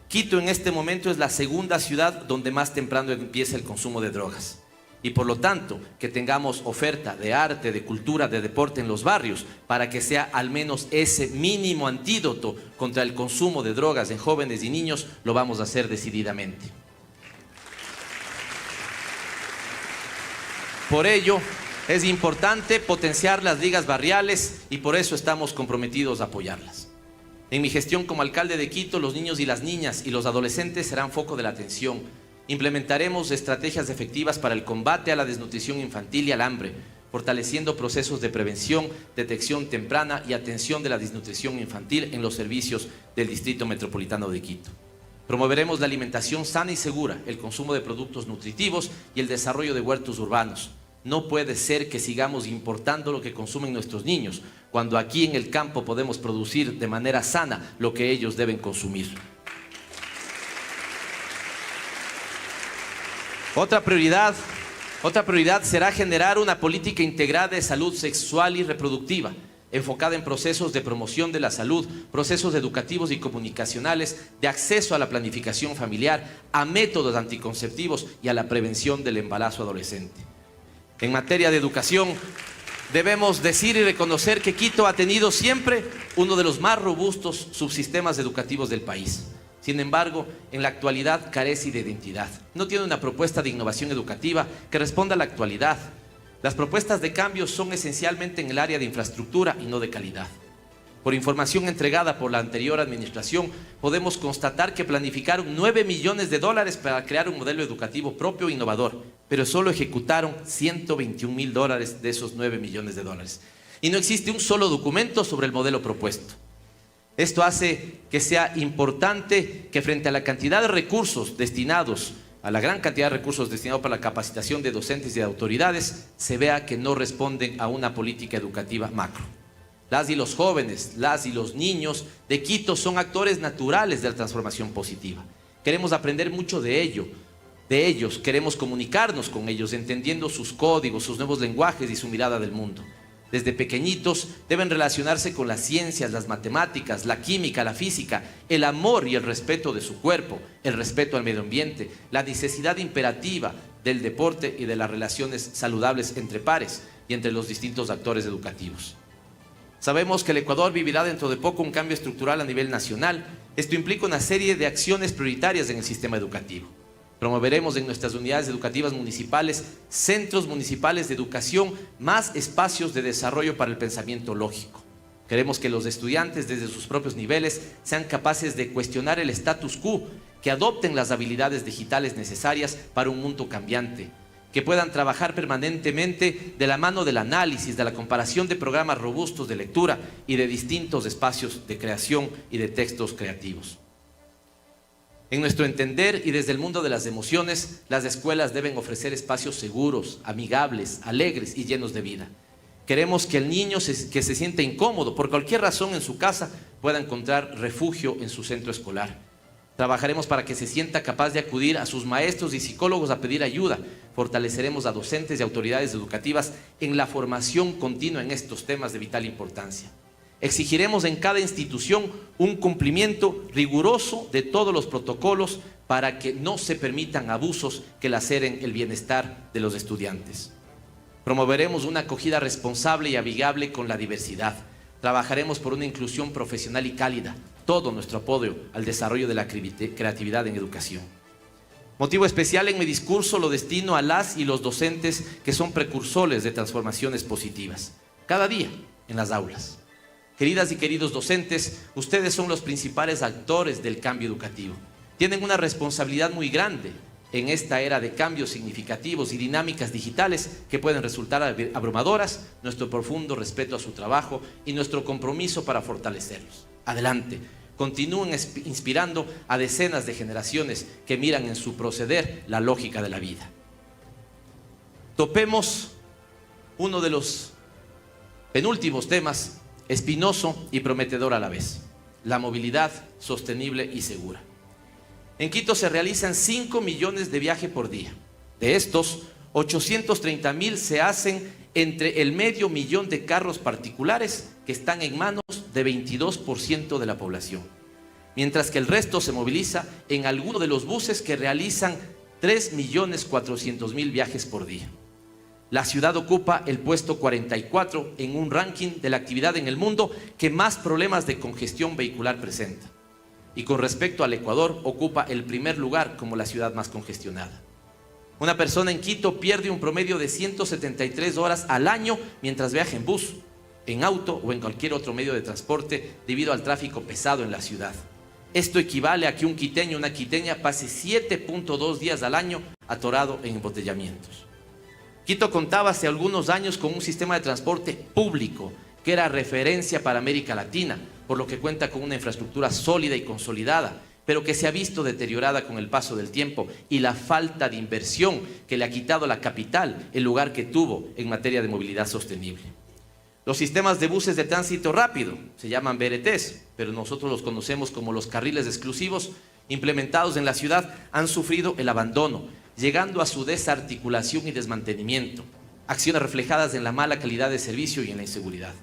Quito en este momento es la segunda ciudad donde más temprano empieza el consumo de drogas. Y por lo tanto, que tengamos oferta de arte, de cultura, de deporte en los barrios, para que sea al menos ese mínimo antídoto contra el consumo de drogas en jóvenes y niños, lo vamos a hacer decididamente. Por ello, es importante potenciar las ligas barriales y por eso estamos comprometidos a apoyarlas. En mi gestión como alcalde de Quito, los niños y las niñas y los adolescentes serán foco de la atención. Implementaremos estrategias efectivas para el combate a la desnutrición infantil y al hambre, fortaleciendo procesos de prevención, detección temprana y atención de la desnutrición infantil en los servicios del Distrito Metropolitano de Quito. Promoveremos la alimentación sana y segura, el consumo de productos nutritivos y el desarrollo de huertos urbanos. No puede ser que sigamos importando lo que consumen nuestros niños, cuando aquí en el campo podemos producir de manera sana lo que ellos deben consumir. Otra prioridad será generar una política integrada de salud sexual y reproductiva, enfocada en procesos de promoción de la salud, procesos educativos y comunicacionales, de acceso a la planificación familiar, a métodos anticonceptivos y a la prevención del embarazo adolescente. En materia de educación, debemos decir y reconocer que Quito ha tenido siempre uno de los más robustos subsistemas educativos del país. Sin embargo, en la actualidad carece de identidad. No tiene una propuesta de innovación educativa que responda a la actualidad. Las propuestas de cambio son esencialmente en el área de infraestructura y no de calidad. Por información entregada por la anterior administración, podemos constatar que planificaron $9 millones para crear un modelo educativo propio e innovador, pero solo ejecutaron $121.000 de esos $9 millones. Y no existe un solo documento sobre el modelo propuesto. Esto hace que sea importante que frente a la cantidad de recursos destinados, a la gran cantidad de recursos destinados para la capacitación de docentes y de autoridades, se vea que no responden a una política educativa macro. Las y los jóvenes, las y los niños de Quito son actores naturales de la transformación positiva. Queremos aprender mucho de ellos, queremos comunicarnos con ellos, entendiendo sus códigos, sus nuevos lenguajes y su mirada del mundo. Desde pequeñitos deben relacionarse con las ciencias, las matemáticas, la química, la física, el amor y el respeto de su cuerpo, el respeto al medio ambiente, la necesidad imperativa del deporte y de las relaciones saludables entre pares y entre los distintos actores educativos. Sabemos que el Ecuador vivirá dentro de poco un cambio estructural a nivel nacional. Esto implica una serie de acciones prioritarias en el sistema educativo. Promoveremos en nuestras unidades educativas municipales, centros municipales de educación, más espacios de desarrollo para el pensamiento lógico. Queremos que los estudiantes desde sus propios niveles sean capaces de cuestionar el status quo, que adopten las habilidades digitales necesarias para un mundo cambiante, que puedan trabajar permanentemente de la mano del análisis, de la comparación de programas robustos de lectura y de distintos espacios de creación y de textos creativos. En nuestro entender y desde el mundo de las emociones, las escuelas deben ofrecer espacios seguros, amigables, alegres y llenos de vida. Queremos que el niño que se siente incómodo por cualquier razón en su casa pueda encontrar refugio en su centro escolar. Trabajaremos para que se sienta capaz de acudir a sus maestros y psicólogos a pedir ayuda. Fortaleceremos a docentes y autoridades educativas en la formación continua en estos temas de vital importancia. Exigiremos en cada institución un cumplimiento riguroso de todos los protocolos para que no se permitan abusos que laceren el bienestar de los estudiantes. Promoveremos una acogida responsable y amigable con la diversidad. Trabajaremos por una inclusión profesional y cálida. Todo nuestro apoyo al desarrollo de la creatividad en educación. Motivo especial en mi discurso lo destino a las y los docentes que son precursores de transformaciones positivas, cada día en las aulas. Queridas y queridos docentes, ustedes son los principales actores del cambio educativo. Tienen una responsabilidad muy grande en esta era de cambios significativos y dinámicas digitales que pueden resultar abrumadoras. Nuestro profundo respeto a su trabajo y nuestro compromiso para fortalecerlos. Adelante, continúen inspirando a decenas de generaciones que miran en su proceder la lógica de la vida. Topemos uno de los penúltimos temas, espinoso y prometedor a la vez: la movilidad sostenible y segura. En Quito se realizan 5 millones de viajes por día. De estos, 830,000 se hacen entre el 500,000 de carros particulares que están en manos de 22% de la población, mientras que el resto se moviliza en alguno de los buses que realizan 3.400.000 viajes por día. La ciudad ocupa el puesto 44 en un ranking de la actividad en el mundo que más problemas de congestión vehicular presenta. Y con respecto al Ecuador, ocupa el primer lugar como la ciudad más congestionada. Una persona en Quito pierde un promedio de 173 horas al año mientras viaja en bus, en auto o en cualquier otro medio de transporte debido al tráfico pesado en la ciudad. Esto equivale a que un quiteño o una quiteña pase 7.2 días al año atorado en embotellamientos. Quito contaba hace algunos años con un sistema de transporte público que era referencia para América Latina, por lo que cuenta con una infraestructura sólida y consolidada, pero que se ha visto deteriorada con el paso del tiempo y la falta de inversión que le ha quitado a la capital el lugar que tuvo en materia de movilidad sostenible. Los sistemas de buses de tránsito rápido, se llaman BRTs, pero nosotros los conocemos como los carriles exclusivos, implementados en la ciudad, han sufrido el abandono, llegando a su desarticulación y desmantelamiento, acciones reflejadas en la mala calidad de servicio y en la inseguridad.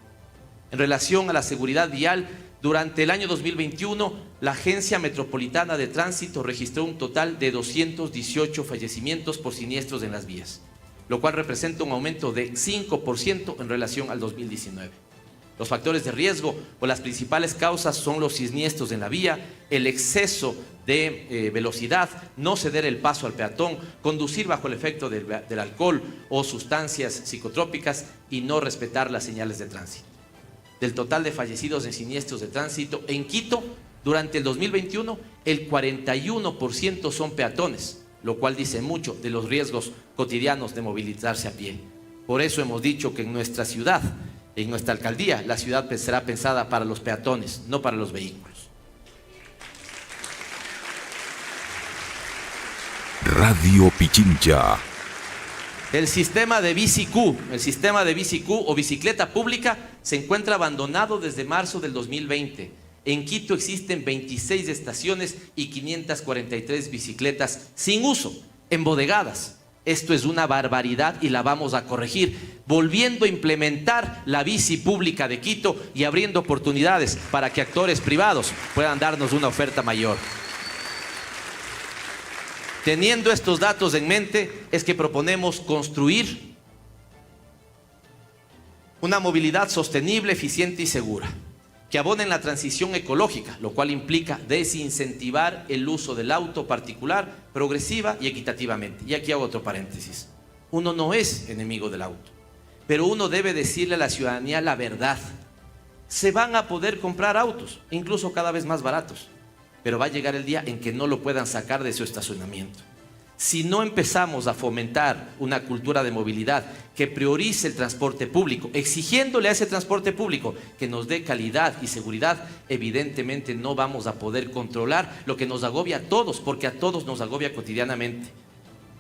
En relación a la seguridad vial, durante el año 2021, la Agencia Metropolitana de Tránsito registró un total de 218 fallecimientos por siniestros en las vías, lo cual representa un aumento de 5% en relación al 2019. Los factores de riesgo o las principales causas son los siniestros en la vía, el exceso de velocidad, no ceder el paso al peatón, conducir bajo el efecto del alcohol o sustancias psicotrópicas y no respetar las señales de tránsito. Del total de fallecidos en siniestros de tránsito en Quito, durante el 2021, el 41% son peatones, lo cual dice mucho de los riesgos cotidianos de movilizarse a pie. Por eso hemos dicho que en nuestra ciudad, en nuestra alcaldía, la ciudad será pensada para los peatones, no para los vehículos. Radio Pichincha. El sistema de BiciQ o bicicleta pública se encuentra abandonado desde marzo del 2020. En Quito existen 26 estaciones y 543 bicicletas sin uso, embodegadas. Esto es una barbaridad y la vamos a corregir, volviendo a implementar la bici pública de Quito y abriendo oportunidades para que actores privados puedan darnos una oferta mayor. Teniendo estos datos en mente, es que proponemos construir una movilidad sostenible, eficiente y segura, que abone en la transición ecológica, lo cual implica desincentivar el uso del auto particular progresiva y equitativamente. Y aquí hago otro paréntesis. Uno no es enemigo del auto, pero uno debe decirle a la ciudadanía la verdad. Se van a poder comprar autos, incluso cada vez más baratos, pero va a llegar el día en que no lo puedan sacar de su estacionamiento. Si no empezamos a fomentar una cultura de movilidad que priorice el transporte público, exigiéndole a ese transporte público que nos dé calidad y seguridad, evidentemente no vamos a poder controlar lo que nos agobia a todos, porque a todos nos agobia cotidianamente.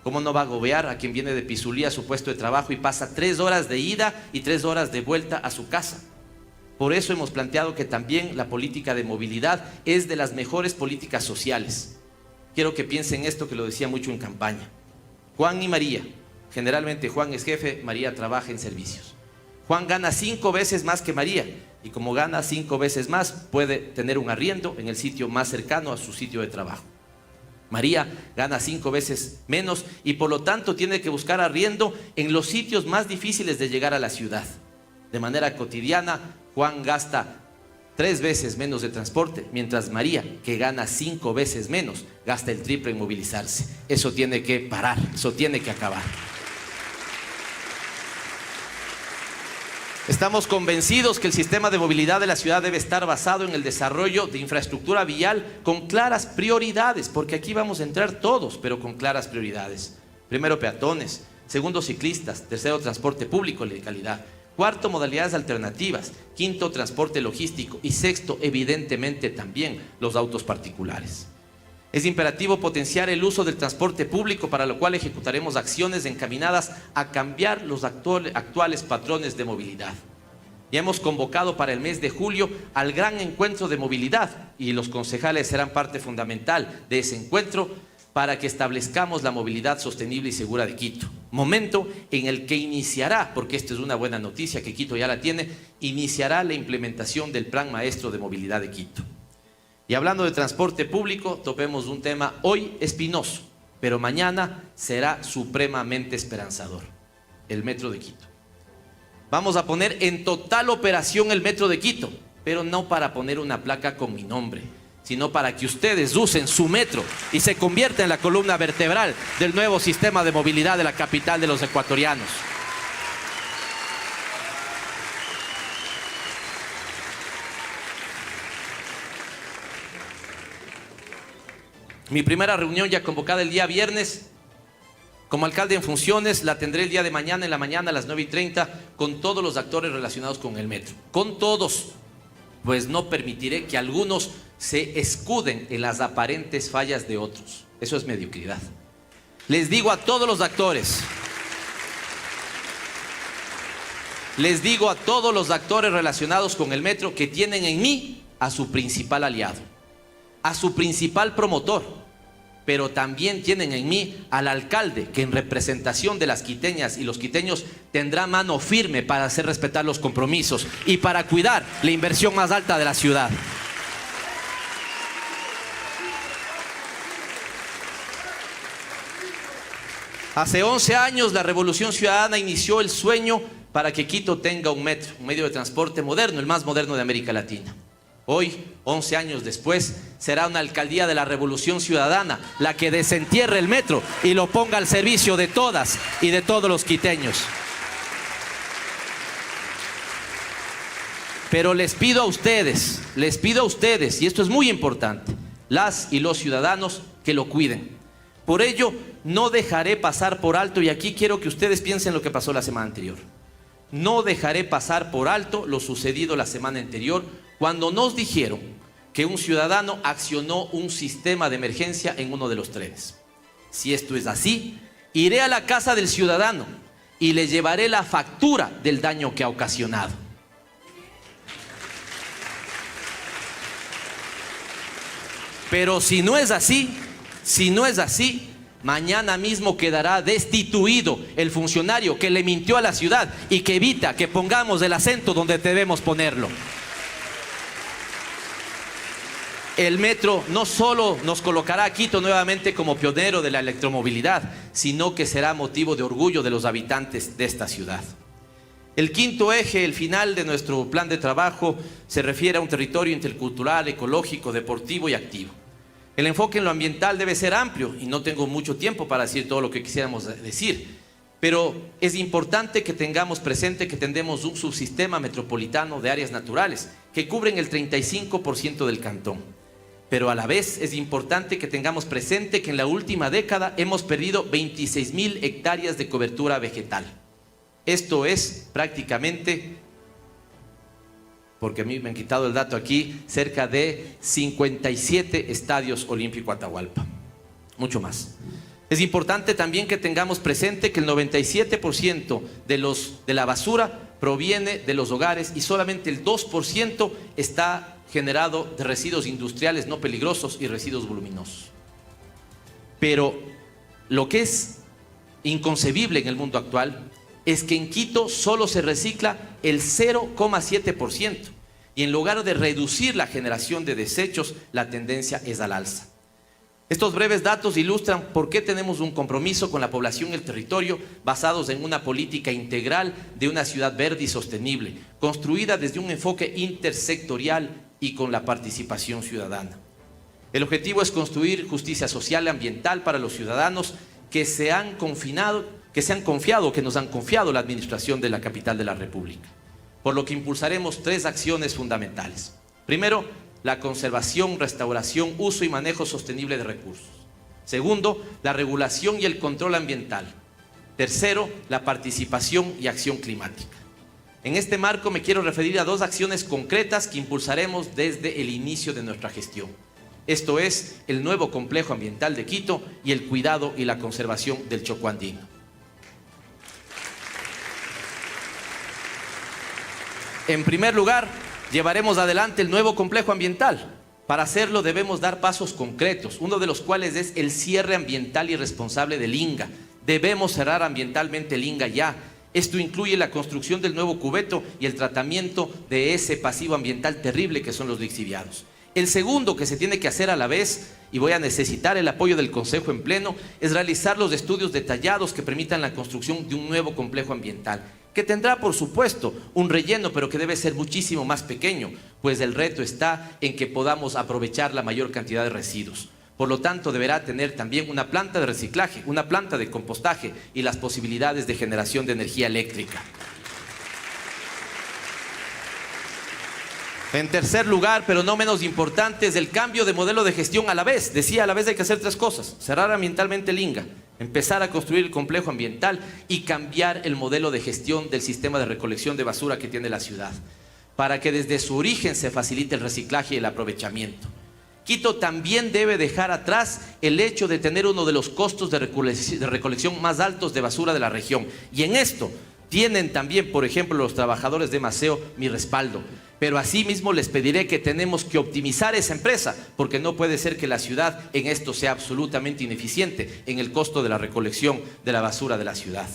¿Cómo no va a agobiar a quien viene de Pisulí a su puesto de trabajo y pasa 3 horas de ida y 3 horas de vuelta a su casa? Por eso hemos planteado que también la política de movilidad es de las mejores políticas sociales. Quiero que piensen esto, que lo decía mucho en campaña. Juan y María, generalmente Juan es jefe, María trabaja en servicios. Juan gana 5 veces más que María, y como gana 5 veces más, puede tener un arriendo en el sitio más cercano a su sitio de trabajo. María gana 5 veces menos y por lo tanto tiene que buscar arriendo en los sitios más difíciles de llegar a la ciudad. De manera cotidiana, Juan gasta 3 veces menos de transporte, mientras María, que gana 5 veces menos, gasta el triple en movilizarse. Eso tiene que parar, eso tiene que acabar. Estamos convencidos que el sistema de movilidad de la ciudad debe estar basado en el desarrollo de infraestructura vial con claras prioridades, porque aquí vamos a entrar todos, pero con claras prioridades. Primero, peatones; segundo, ciclistas; tercero, transporte público de calidad; cuarto, modalidades alternativas; quinto, transporte logístico; y sexto, evidentemente también los autos particulares. Es imperativo potenciar el uso del transporte público, para lo cual ejecutaremos acciones encaminadas a cambiar los actuales patrones de movilidad. Ya hemos convocado para el mes de julio al gran encuentro de movilidad y los concejales serán parte fundamental de ese encuentro para que establezcamos la movilidad sostenible y segura de Quito. Momento en el que iniciará, porque esto es una buena noticia que Quito ya la tiene, iniciará la implementación del Plan Maestro de Movilidad de Quito. Y hablando de transporte público, topemos un tema hoy espinoso, pero mañana será supremamente esperanzador: el Metro de Quito. Vamos a poner en total operación el Metro de Quito, pero no para poner una placa con mi nombre, sino para que ustedes usen su metro y se convierta en la columna vertebral del nuevo sistema de movilidad de la capital de los ecuatorianos. Mi primera reunión, ya convocada el día viernes, como alcalde en funciones, la tendré el día de mañana, en la mañana a las 9:30, con todos los actores relacionados con el metro. Con todos, pues no permitiré que algunos se escuden en las aparentes fallas de otros. Eso es mediocridad. Les digo a todos los actores, relacionados con el metro, que tienen en mí a su principal aliado, a su principal promotor, pero también tienen en mí al alcalde, que en representación de las quiteñas y los quiteños tendrá mano firme para hacer respetar los compromisos y para cuidar la inversión más alta de la ciudad. Hace 11 años la Revolución Ciudadana inició el sueño para que Quito tenga un metro, un medio de transporte moderno, el más moderno de América Latina. Hoy, 11 años después, será una alcaldía de la Revolución Ciudadana la que desentierre el metro y lo ponga al servicio de todas y de todos los quiteños. Pero les pido a ustedes, y esto es muy importante, las y los ciudadanos, que lo cuiden. Por ello, no dejaré pasar por alto, y aquí quiero que ustedes piensen lo que pasó la semana anterior. No dejaré pasar por alto lo sucedido la semana anterior, cuando nos dijeron que un ciudadano accionó un sistema de emergencia en uno de los trenes. Si esto es así, iré a la casa del ciudadano y le llevaré la factura del daño que ha ocasionado. Pero si no es así, mañana mismo quedará destituido el funcionario que le mintió a la ciudad y que evita que pongamos el acento donde debemos ponerlo. El metro no solo nos colocará a Quito nuevamente como pionero de la electromovilidad, sino que será motivo de orgullo de los habitantes de esta ciudad. El quinto eje, el final de nuestro plan de trabajo, se refiere a un territorio intercultural, ecológico, deportivo y activo. El enfoque en lo ambiental debe ser amplio y no tengo mucho tiempo para decir todo lo que quisiéramos decir, pero es importante que tengamos presente que tendremos un subsistema metropolitano de áreas naturales que cubren el 35% del cantón. Pero a la vez es importante que tengamos presente que en la última década hemos perdido 26.000 hectáreas de cobertura vegetal. Esto es prácticamente, porque a mí me han quitado el dato aquí, cerca de 57 estadios Olímpico Atahualpa, mucho más. Es importante también que tengamos presente que el 97% de la basura proviene de los hogares y solamente el 2% está generado de residuos industriales no peligrosos y residuos voluminosos. Pero lo que es inconcebible en el mundo actual es que en Quito solo se recicla el 0,7% y en lugar de reducir la generación de desechos, la tendencia es al alza. Estos breves datos ilustran por qué tenemos un compromiso con la población y el territorio basados en una política integral de una ciudad verde y sostenible, construida desde un enfoque intersectorial y con la participación ciudadana. El objetivo es construir justicia social y ambiental para los ciudadanos que nos han confiado la administración de la capital de la República. Por lo que impulsaremos 3 acciones fundamentales. Primero, la conservación, restauración, uso y manejo sostenible de recursos. Segundo, la regulación y el control ambiental. Tercero, la participación y acción climática. En este marco me quiero referir a 2 acciones concretas que impulsaremos desde el inicio de nuestra gestión. Esto es el nuevo complejo ambiental de Quito y el cuidado y la conservación del Chocó andino. En primer lugar, llevaremos adelante el nuevo complejo ambiental. Para hacerlo debemos dar pasos concretos, uno de los cuales es el cierre ambiental y responsable del INGA. Debemos cerrar ambientalmente el INGA ya. Esto incluye la construcción del nuevo cubeto y el tratamiento de ese pasivo ambiental terrible que son los lixiviados. El segundo que se tiene que hacer a la vez, y voy a necesitar el apoyo del Consejo en pleno, es realizar los estudios detallados que permitan la construcción de un nuevo complejo ambiental, que tendrá por supuesto un relleno, pero que debe ser muchísimo más pequeño, pues el reto está en que podamos aprovechar la mayor cantidad de residuos. Por lo tanto, deberá tener también una planta de reciclaje, una planta de compostaje y las posibilidades de generación de energía eléctrica. En tercer lugar, pero no menos importante, es el cambio de modelo de gestión a la vez. Decía, a la vez hay que hacer 3 cosas. Cerrar ambientalmente el INGA, empezar a construir el complejo ambiental y cambiar el modelo de gestión del sistema de recolección de basura que tiene la ciudad, para que desde su origen se facilite el reciclaje y el aprovechamiento. Quito también debe dejar atrás el hecho de tener uno de los costos de recolección más altos de basura de la región. Y en esto tienen también, por ejemplo, los trabajadores de Maceo mi respaldo. Pero asimismo les pediré que tenemos que optimizar esa empresa, porque no puede ser que la ciudad en esto sea absolutamente ineficiente en el costo de la recolección de la basura de la ciudad.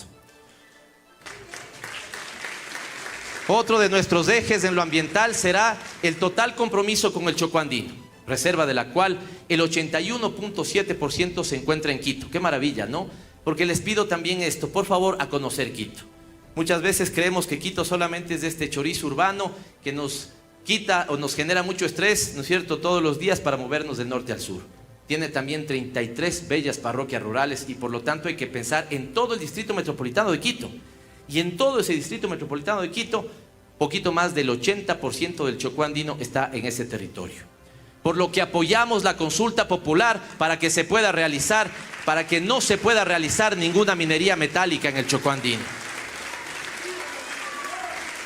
Otro de nuestros ejes en lo ambiental será el total compromiso con el Chocó andino, reserva de la cual el 81.7% se encuentra en Quito. Qué maravilla, ¿no? Porque les pido también esto, por favor, a conocer Quito. Muchas veces creemos que Quito solamente es de este chorizo urbano que nos quita o nos genera mucho estrés, ¿no es cierto?, todos los días para movernos del norte al sur. Tiene también 33 bellas parroquias rurales y por lo tanto hay que pensar en todo el distrito metropolitano de Quito. Y en todo ese distrito metropolitano de Quito, poquito más del 80% del Chocó andino está en ese territorio. Por lo que apoyamos la consulta popular para que se pueda realizar, para que no se pueda realizar ninguna minería metálica en el Chocó andino.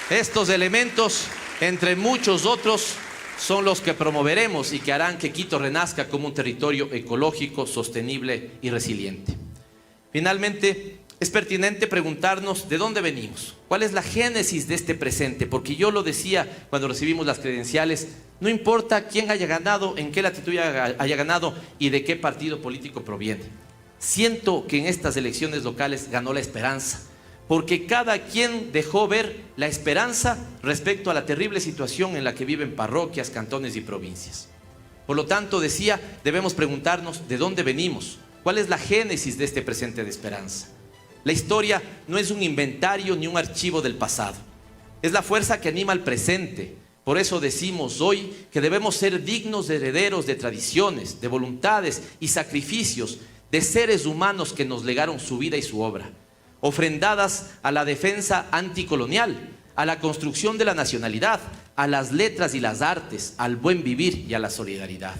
Estos elementos, entre muchos otros, son los que promoveremos y que harán que Quito renazca como un territorio ecológico, sostenible y resiliente. Finalmente, es pertinente preguntarnos de dónde venimos, cuál es la génesis de este presente, porque yo lo decía cuando recibimos las credenciales, no importa quién haya ganado, en qué latitud haya ganado y de qué partido político proviene. Siento que en estas elecciones locales ganó la esperanza, porque cada quien dejó ver la esperanza respecto a la terrible situación en la que viven parroquias, cantones y provincias. Por lo tanto, decía, debemos preguntarnos de dónde venimos, cuál es la génesis de este presente de esperanza. La historia no es un inventario ni un archivo del pasado, es la fuerza que anima al presente. Por eso decimos hoy que debemos ser dignos de herederos de tradiciones, de voluntades y sacrificios de seres humanos que nos legaron su vida y su obra, ofrendadas a la defensa anticolonial, a la construcción de la nacionalidad, a las letras y las artes, al buen vivir y a la solidaridad.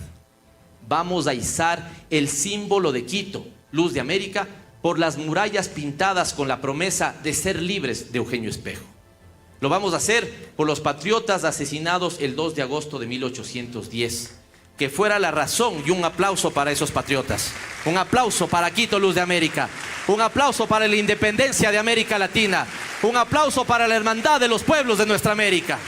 vamos a izar el símbolo de Quito, Luz de América, por las murallas pintadas con la promesa de ser libres de Eugenio Espejo. Lo vamos a hacer por los patriotas asesinados el 2 de agosto de 1810. Que fuera la razón, y un aplauso para esos patriotas. Un aplauso para Quito, Luz de América. Un aplauso para la independencia de América Latina. Un aplauso para la hermandad de los pueblos de nuestra América.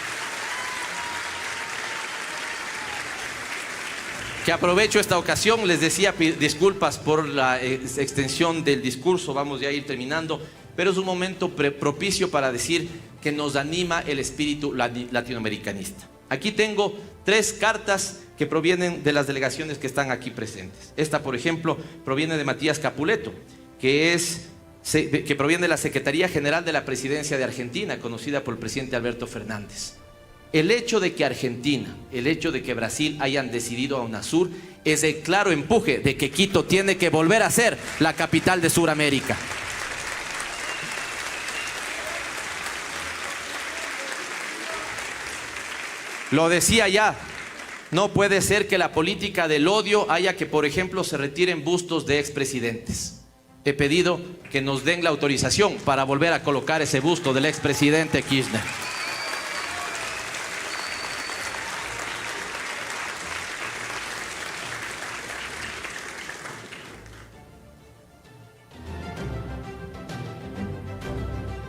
Que aprovecho esta ocasión, les decía disculpas por la extensión del discurso, vamos ya a ir terminando, pero es un momento propicio para decir que nos anima el espíritu latinoamericanista. Aquí tengo 3 cartas que provienen de las delegaciones que están aquí presentes. Esta, por ejemplo, proviene de Matías Capuleto, que proviene de la Secretaría General de la Presidencia de Argentina, conocida por el presidente Alberto Fernández. El hecho de que Argentina, el hecho de que Brasil hayan decidido a UNASUR es el claro empuje de que Quito tiene que volver a ser la capital de Sudamérica. Lo decía ya, no puede ser que la política del odio haya que, por ejemplo, se retiren bustos de expresidentes. He pedido que nos den la autorización para volver a colocar ese busto del expresidente Kirchner.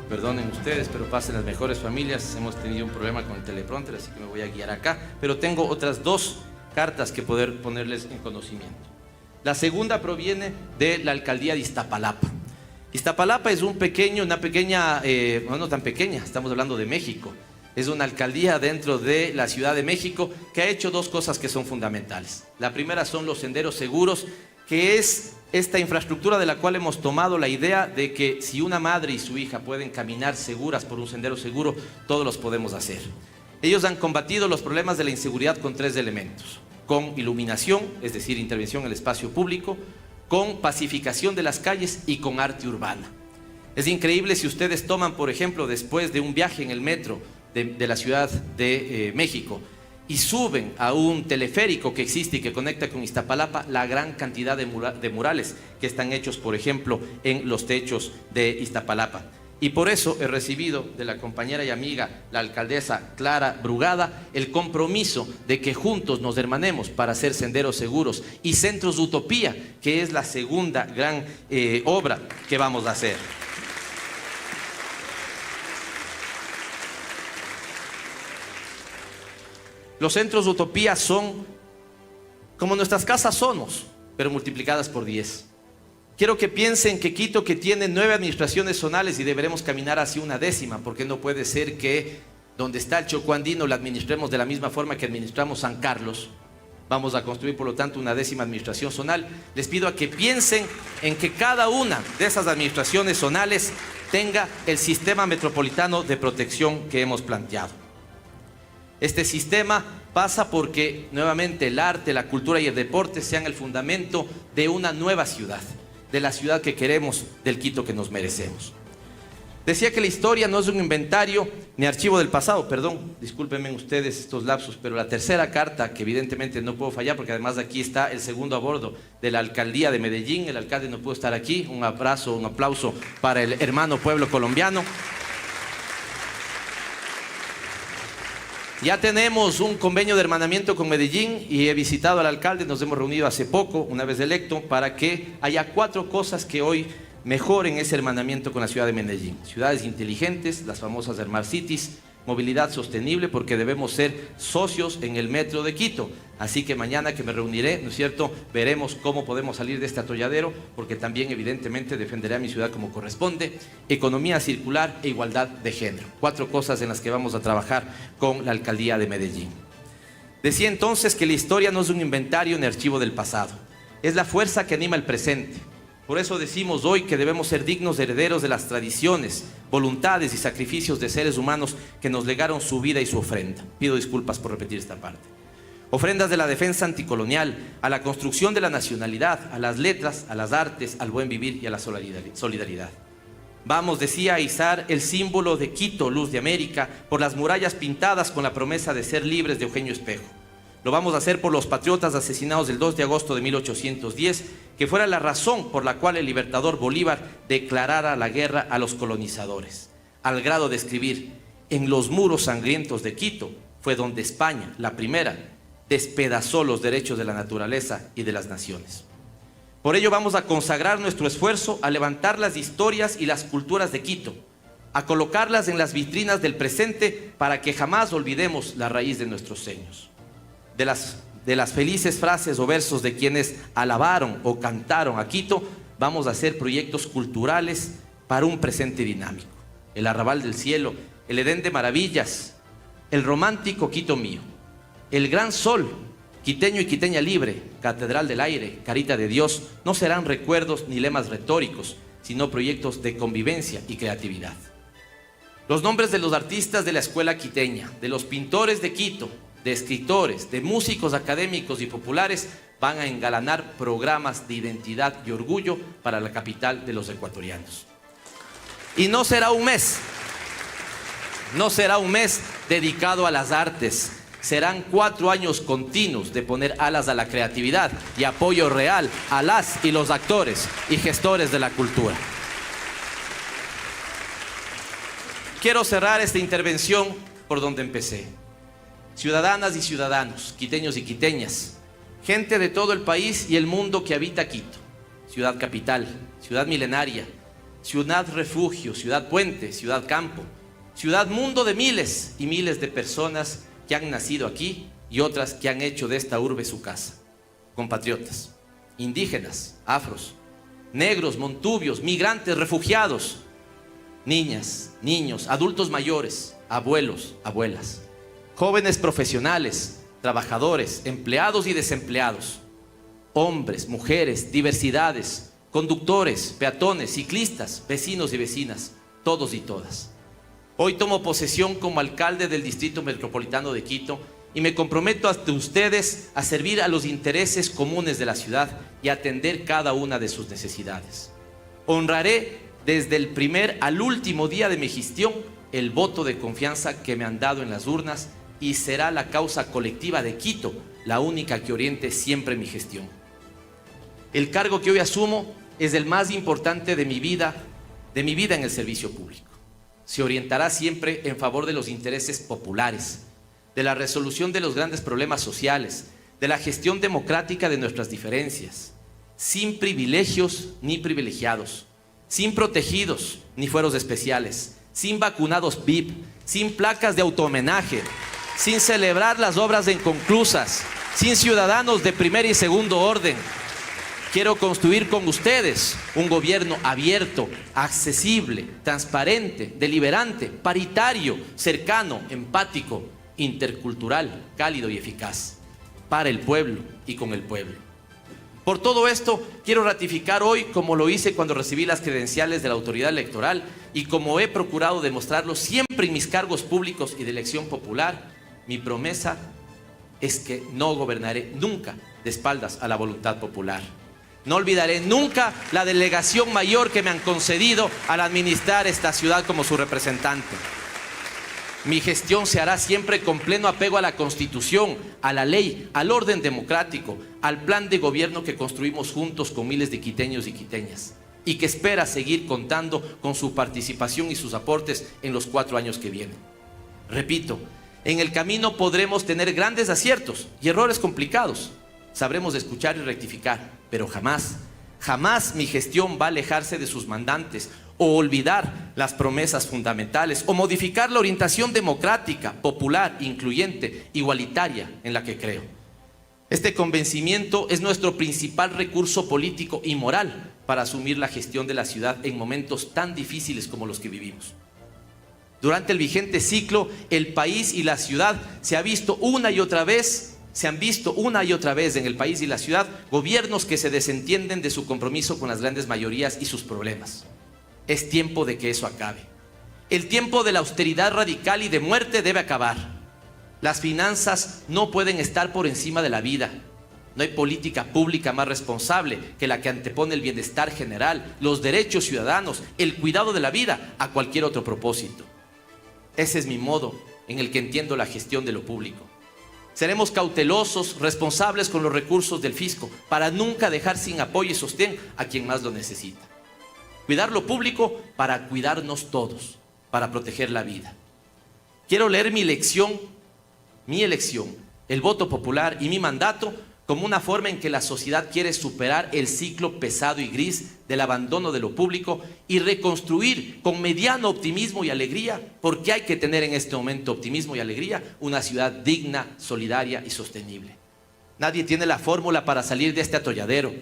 Perdonen ustedes, pero pasen las mejores familias. Hemos tenido un problema con el teleprompter, así que me voy a guiar acá. Pero tengo otras 2 cartas que poder ponerles en conocimiento. La segunda proviene de la alcaldía de Iztapalapa. Iztapalapa es una pequeña, no tan pequeña, estamos hablando de México. Es una alcaldía dentro de la Ciudad de México que ha hecho 2 cosas que son fundamentales. La primera son los senderos seguros, que es esta infraestructura de la cual hemos tomado la idea de que si una madre y su hija pueden caminar seguras por un sendero seguro, todos los podemos hacer. Ellos han combatido los problemas de la inseguridad con 3 elementos: con iluminación, es decir, intervención en el espacio público, con pacificación de las calles y con arte urbana. Es increíble si ustedes toman, por ejemplo, después de un viaje en el metro de la Ciudad de México, y suben a un teleférico que existe y que conecta con Iztapalapa, la gran cantidad de murales que están hechos, por ejemplo, en los techos de Iztapalapa. Y por eso he recibido de la compañera y amiga, la alcaldesa Clara Brugada, el compromiso de que juntos nos hermanemos para hacer senderos seguros y centros de utopía, que es la segunda gran obra que vamos a hacer. Los centros de utopía son como nuestras casas Sonos, pero multiplicadas por 10. Quiero que piensen que Quito, que tiene 9 administraciones zonales y deberemos caminar hacia una 10ª, porque no puede ser que donde está el Chocó Andino la administremos de la misma forma que administramos San Carlos. Vamos a construir, por lo tanto, una 10ª administración zonal. Les pido a que piensen en que cada una de esas administraciones zonales tenga el sistema metropolitano de protección que hemos planteado. Este sistema pasa porque nuevamente el arte, la cultura y el deporte sean el fundamento de una nueva ciudad, de la ciudad que queremos, del Quito que nos merecemos. Decía que la historia no es un inventario ni archivo del pasado, perdón, discúlpenme ustedes estos lapsus, pero la tercera carta, que evidentemente no puedo fallar porque además aquí está el segundo a bordo de la alcaldía de Medellín, el alcalde no pudo estar aquí, un abrazo, un aplauso para el hermano pueblo colombiano. Ya tenemos un convenio de hermanamiento con Medellín y he visitado al alcalde, nos hemos reunido hace poco, una vez electo, para que haya 4 cosas que hoy mejoren ese hermanamiento con la ciudad de Medellín. Ciudades inteligentes, las famosas Smart Cities, movilidad sostenible, porque debemos ser socios en el metro de Quito. Así que mañana que me reuniré, ¿no es cierto?, veremos cómo podemos salir de este atolladero, porque también evidentemente defenderé a mi ciudad como corresponde. Economía circular e igualdad de género. 4 cosas en las que vamos a trabajar con la alcaldía de Medellín. Decía entonces que la historia no es un inventario ni archivo del pasado, es la fuerza que anima el presente. Por eso decimos hoy que debemos ser dignos herederos de las tradiciones, voluntades y sacrificios de seres humanos que nos legaron su vida y su ofrenda. Pido disculpas por repetir esta parte. Ofrendas de la defensa anticolonial, a la construcción de la nacionalidad, a las letras, a las artes, al buen vivir y a la solidaridad. Vamos, decía, a izar el símbolo de Quito, Luz de América, por las murallas pintadas con la promesa de ser libres de Eugenio Espejo. Lo vamos a hacer por los patriotas asesinados el 2 de agosto de 1810, que fuera la razón por la cual el libertador Bolívar declarara la guerra a los colonizadores, al grado de escribir: en los muros sangrientos de Quito fue donde España, la primera, despedazó los derechos de la naturaleza y de las naciones. Por ello vamos a consagrar nuestro esfuerzo a levantar las historias y las culturas de Quito, a colocarlas en las vitrinas del presente para que jamás olvidemos la raíz de nuestros sueños. De las felices frases o versos de quienes alabaron o cantaron a Quito, vamos a hacer proyectos culturales para un presente dinámico. El Arrabal del Cielo, el Edén de Maravillas, el romántico Quito mío, el Gran Sol, Quiteño y Quiteña Libre, Catedral del Aire, Carita de Dios, no serán recuerdos ni lemas retóricos, sino proyectos de convivencia y creatividad. Los nombres de los artistas de la escuela quiteña, de los pintores de Quito, de escritores, de músicos académicos y populares van a engalanar programas de identidad y orgullo para la capital de los ecuatorianos. Y no será un mes dedicado a las artes. Serán 4 años continuos de poner alas a la creatividad y apoyo real a las y los actores y gestores de la cultura. Quiero cerrar esta intervención por donde empecé. Ciudadanas y ciudadanos, quiteños y quiteñas, gente de todo el país y el mundo que habita Quito, ciudad capital, ciudad milenaria, ciudad refugio, ciudad puente, ciudad campo, ciudad mundo de miles y miles de personas que han nacido aquí y otras que han hecho de esta urbe su casa. Compatriotas, indígenas, afros, negros, montubios, migrantes, refugiados, niñas, niños, adultos mayores, abuelos, abuelas, jóvenes profesionales, trabajadores, empleados y desempleados, hombres, mujeres, diversidades, conductores, peatones, ciclistas, vecinos y vecinas, todos y todas. Hoy tomo posesión como alcalde del Distrito Metropolitano de Quito y me comprometo ante ustedes a servir a los intereses comunes de la ciudad y atender cada una de sus necesidades. Honraré desde el primer al último día de mi gestión el voto de confianza que me han dado en las urnas y será la causa colectiva de Quito la única que oriente siempre mi gestión. El cargo que hoy asumo es el más importante de mi vida en el servicio público. Se orientará siempre en favor de los intereses populares, de la resolución de los grandes problemas sociales, de la gestión democrática de nuestras diferencias, sin privilegios ni privilegiados, sin protegidos ni fueros especiales, sin vacunados VIP, sin placas de autohomenaje, sin celebrar las obras inconclusas, sin ciudadanos de primer y segundo orden. Quiero construir con ustedes un gobierno abierto, accesible, transparente, deliberante, paritario, cercano, empático, intercultural, cálido y eficaz, para el pueblo y con el pueblo. Por todo esto, quiero ratificar hoy, como lo hice cuando recibí las credenciales de la autoridad electoral y como he procurado demostrarlo siempre en mis cargos públicos y de elección popular, mi promesa es que no gobernaré nunca de espaldas a la voluntad popular. No olvidaré nunca la delegación mayor que me han concedido al administrar esta ciudad como su representante. Mi gestión se hará siempre con pleno apego a la Constitución, a la ley, al orden democrático, al plan de gobierno que construimos juntos con miles de quiteños y quiteñas y que espera seguir contando con su participación y sus aportes en los 4 años que vienen. Repito, en el camino podremos tener grandes aciertos y errores complicados. Sabremos escuchar y rectificar, pero jamás mi gestión va a alejarse de sus mandantes o olvidar las promesas fundamentales o modificar la orientación democrática, popular, incluyente, igualitaria en la que creo. Este convencimiento es nuestro principal recurso político y moral para asumir la gestión de la ciudad en momentos tan difíciles como los que vivimos. Durante el vigente ciclo, el país y la ciudad se han visto una y otra vez en el país y la ciudad gobiernos que se desentienden de su compromiso con las grandes mayorías y sus problemas. Es tiempo de que eso acabe. El tiempo de la austeridad radical y de muerte debe acabar. Las finanzas no pueden estar por encima de la vida. No hay política pública más responsable que la que antepone el bienestar general, los derechos ciudadanos, el cuidado de la vida a cualquier otro propósito. Ese es mi modo en el que entiendo la gestión de lo público. Seremos cautelosos, responsables con los recursos del fisco, para nunca dejar sin apoyo y sostén a quien más lo necesita. Cuidar lo público para cuidarnos todos, para proteger la vida. Quiero leer mi elección, el voto popular y mi mandato como una forma en que la sociedad quiere superar el ciclo pesado y gris del abandono de lo público y reconstruir con mediano optimismo y alegría, porque hay que tener en este momento optimismo y alegría, una ciudad digna, solidaria y sostenible. Nadie tiene la fórmula para salir de este atolladero.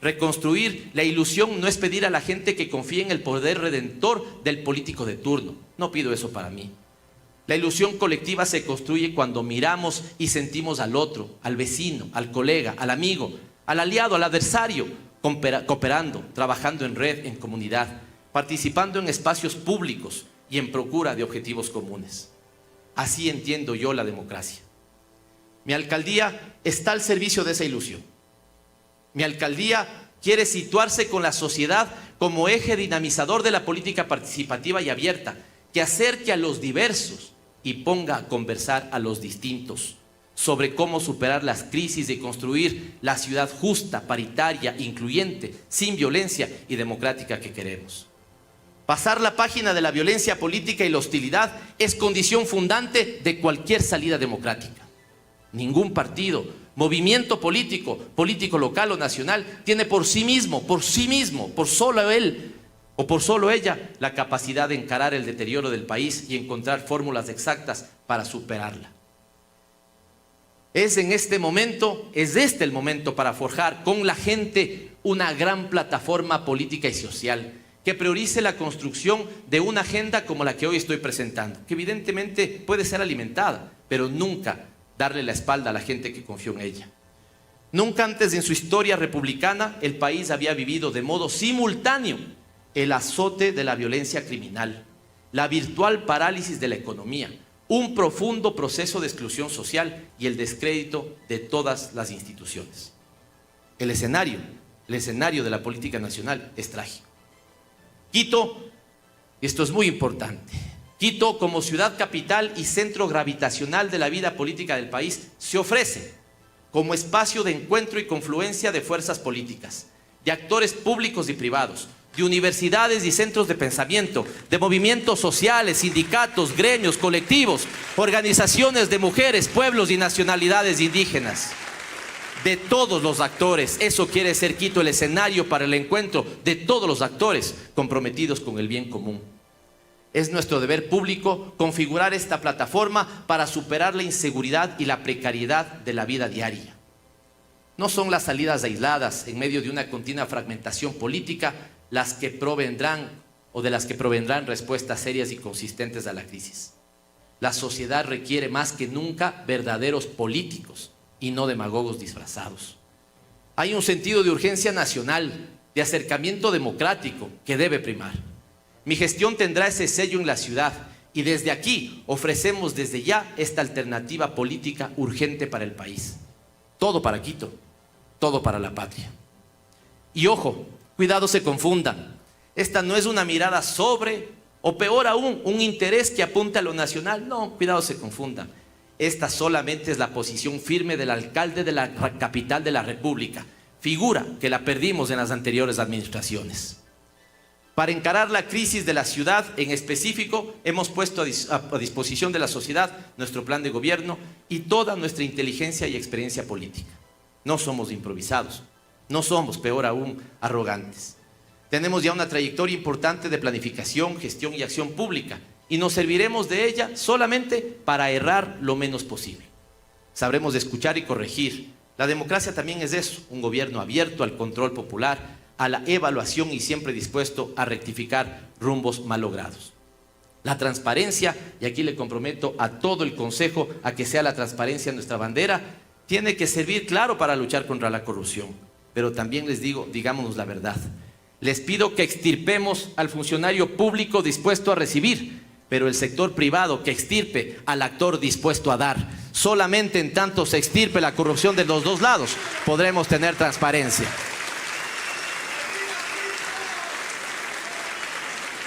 Reconstruir la ilusión no es pedir a la gente que confíe en el poder redentor del político de turno. No pido eso para mí. La ilusión colectiva se construye cuando miramos y sentimos al otro, al vecino, al colega, al amigo, al aliado, al adversario, cooperando, trabajando en red, en comunidad, participando en espacios públicos y en procura de objetivos comunes. Así entiendo yo la democracia. Mi alcaldía está al servicio de esa ilusión. Mi alcaldía quiere situarse con la sociedad como eje dinamizador de la política participativa y abierta, que acerque a los diversos y ponga a conversar a los distintos sobre cómo superar las crisis y construir la ciudad justa, paritaria, incluyente, sin violencia y democrática que queremos. Pasar la página de la violencia política y la hostilidad es condición fundante de cualquier salida democrática. Ningún partido, movimiento político local o nacional, tiene por sí mismo, por solo él o por solo ella, la capacidad de encarar el deterioro del país y encontrar fórmulas exactas para superarla. Es este el momento para forjar con la gente una gran plataforma política y social que priorice la construcción de una agenda como la que hoy estoy presentando, que evidentemente puede ser alimentada, pero nunca darle la espalda a la gente que confió en ella. Nunca antes en su historia republicana el país había vivido de modo simultáneo el azote de la violencia criminal, la virtual parálisis de la economía, un profundo proceso de exclusión social y el descrédito de todas las instituciones. El escenario de la política nacional es trágico. Quito, y esto es muy importante, Quito como ciudad capital y centro gravitacional de la vida política del país se ofrece como espacio de encuentro y confluencia de fuerzas políticas, de actores públicos y privados, de universidades y centros de pensamiento, de movimientos sociales, sindicatos, gremios, colectivos, organizaciones de mujeres, pueblos y nacionalidades indígenas. De todos los actores, eso quiere ser Quito, el escenario para el encuentro de todos los actores comprometidos con el bien común. Es nuestro deber público configurar esta plataforma para superar la inseguridad y la precariedad de la vida diaria. No son las salidas aisladas en medio de una continua fragmentación política las que provendrán respuestas serias y consistentes a la crisis. La sociedad requiere más que nunca verdaderos políticos y no demagogos disfrazados. Hay un sentido de urgencia nacional, de acercamiento democrático que debe primar. Mi gestión tendrá ese sello en la ciudad y desde aquí ofrecemos desde ya esta alternativa política urgente para el país. Todo para Quito, todo para la patria. Y ojo, cuidado se confundan. Esta no es una mirada sobre, o peor aún, un interés que apunta a lo nacional. No, cuidado se confundan. Esta solamente es la posición firme del alcalde de la capital de la República, figura que la perdimos en las anteriores administraciones. Para encarar la crisis de la ciudad en específico, hemos puesto a disposición de la sociedad nuestro plan de gobierno y toda nuestra inteligencia y experiencia política. No somos improvisados, no somos, peor aún, arrogantes. Tenemos ya una trayectoria importante de planificación, gestión y acción pública y nos serviremos de ella solamente para errar lo menos posible. Sabremos escuchar y corregir. La democracia también es eso, un gobierno abierto al control popular, a la evaluación y siempre dispuesto a rectificar rumbos mal logrados. La transparencia, y aquí le comprometo a todo el Consejo a que sea la transparencia nuestra bandera, tiene que servir, claro, para luchar contra la corrupción. Pero también les digo, digámonos la verdad. Les pido que extirpemos al funcionario público dispuesto a recibir, pero el sector privado que extirpe al actor dispuesto a dar. Solamente en tanto se extirpe la corrupción de los dos lados, podremos tener transparencia.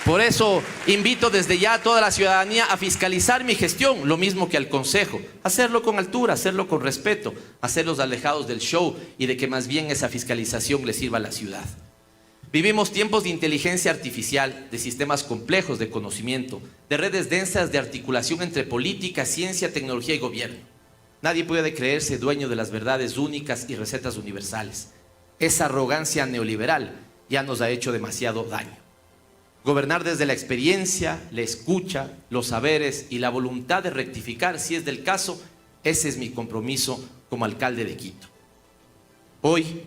Por eso invito desde ya a toda la ciudadanía a fiscalizar mi gestión, lo mismo que al Consejo. Hacerlo con altura, hacerlo con respeto, hacerlos alejados del show y de que más bien esa fiscalización le sirva a la ciudad. Vivimos tiempos de inteligencia artificial, de sistemas complejos de conocimiento, de redes densas de articulación entre política, ciencia, tecnología y gobierno. Nadie puede creerse dueño de las verdades únicas y recetas universales. Esa arrogancia neoliberal ya nos ha hecho demasiado daño. Gobernar desde la experiencia, la escucha, los saberes y la voluntad de rectificar, si es del caso, ese es mi compromiso como alcalde de Quito. Hoy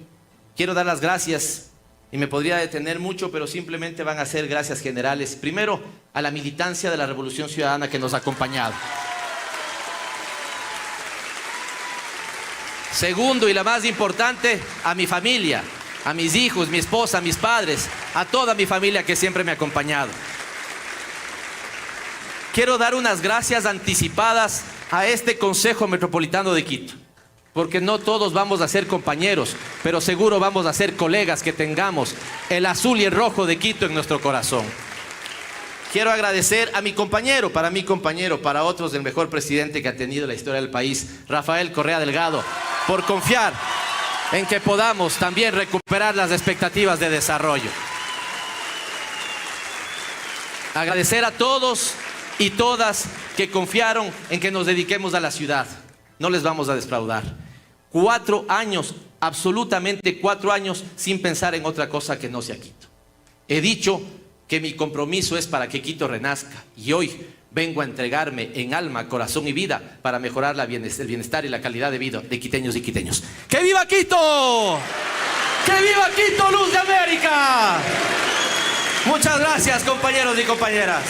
quiero dar las gracias, y me podría detener mucho, pero simplemente van a ser gracias generales. Primero, a la militancia de la Revolución Ciudadana que nos ha acompañado. Segundo, y la más importante, a mi familia, a mis hijos, mi esposa, a mis padres, a toda mi familia que siempre me ha acompañado. Quiero dar unas gracias anticipadas a este Consejo Metropolitano de Quito, porque no todos vamos a ser compañeros, pero seguro vamos a ser colegas que tengamos el azul y el rojo de Quito en nuestro corazón. Quiero agradecer a mi compañero, para otros el mejor presidente que ha tenido la historia del país, Rafael Correa Delgado, por confiar en que podamos también recuperar las expectativas de desarrollo. Agradecer a todos y todas que confiaron en que nos dediquemos a la ciudad. No les vamos a defraudar. 4 años, absolutamente 4 años, sin pensar en otra cosa que no sea Quito. He dicho que mi compromiso es para que Quito renazca, y hoy vengo a entregarme en alma, corazón y vida para mejorar el bienestar y la calidad de vida de quiteños y quiteños. ¡Que viva Quito! ¡Que viva Quito, luz de América! Muchas gracias, compañeros y compañeras.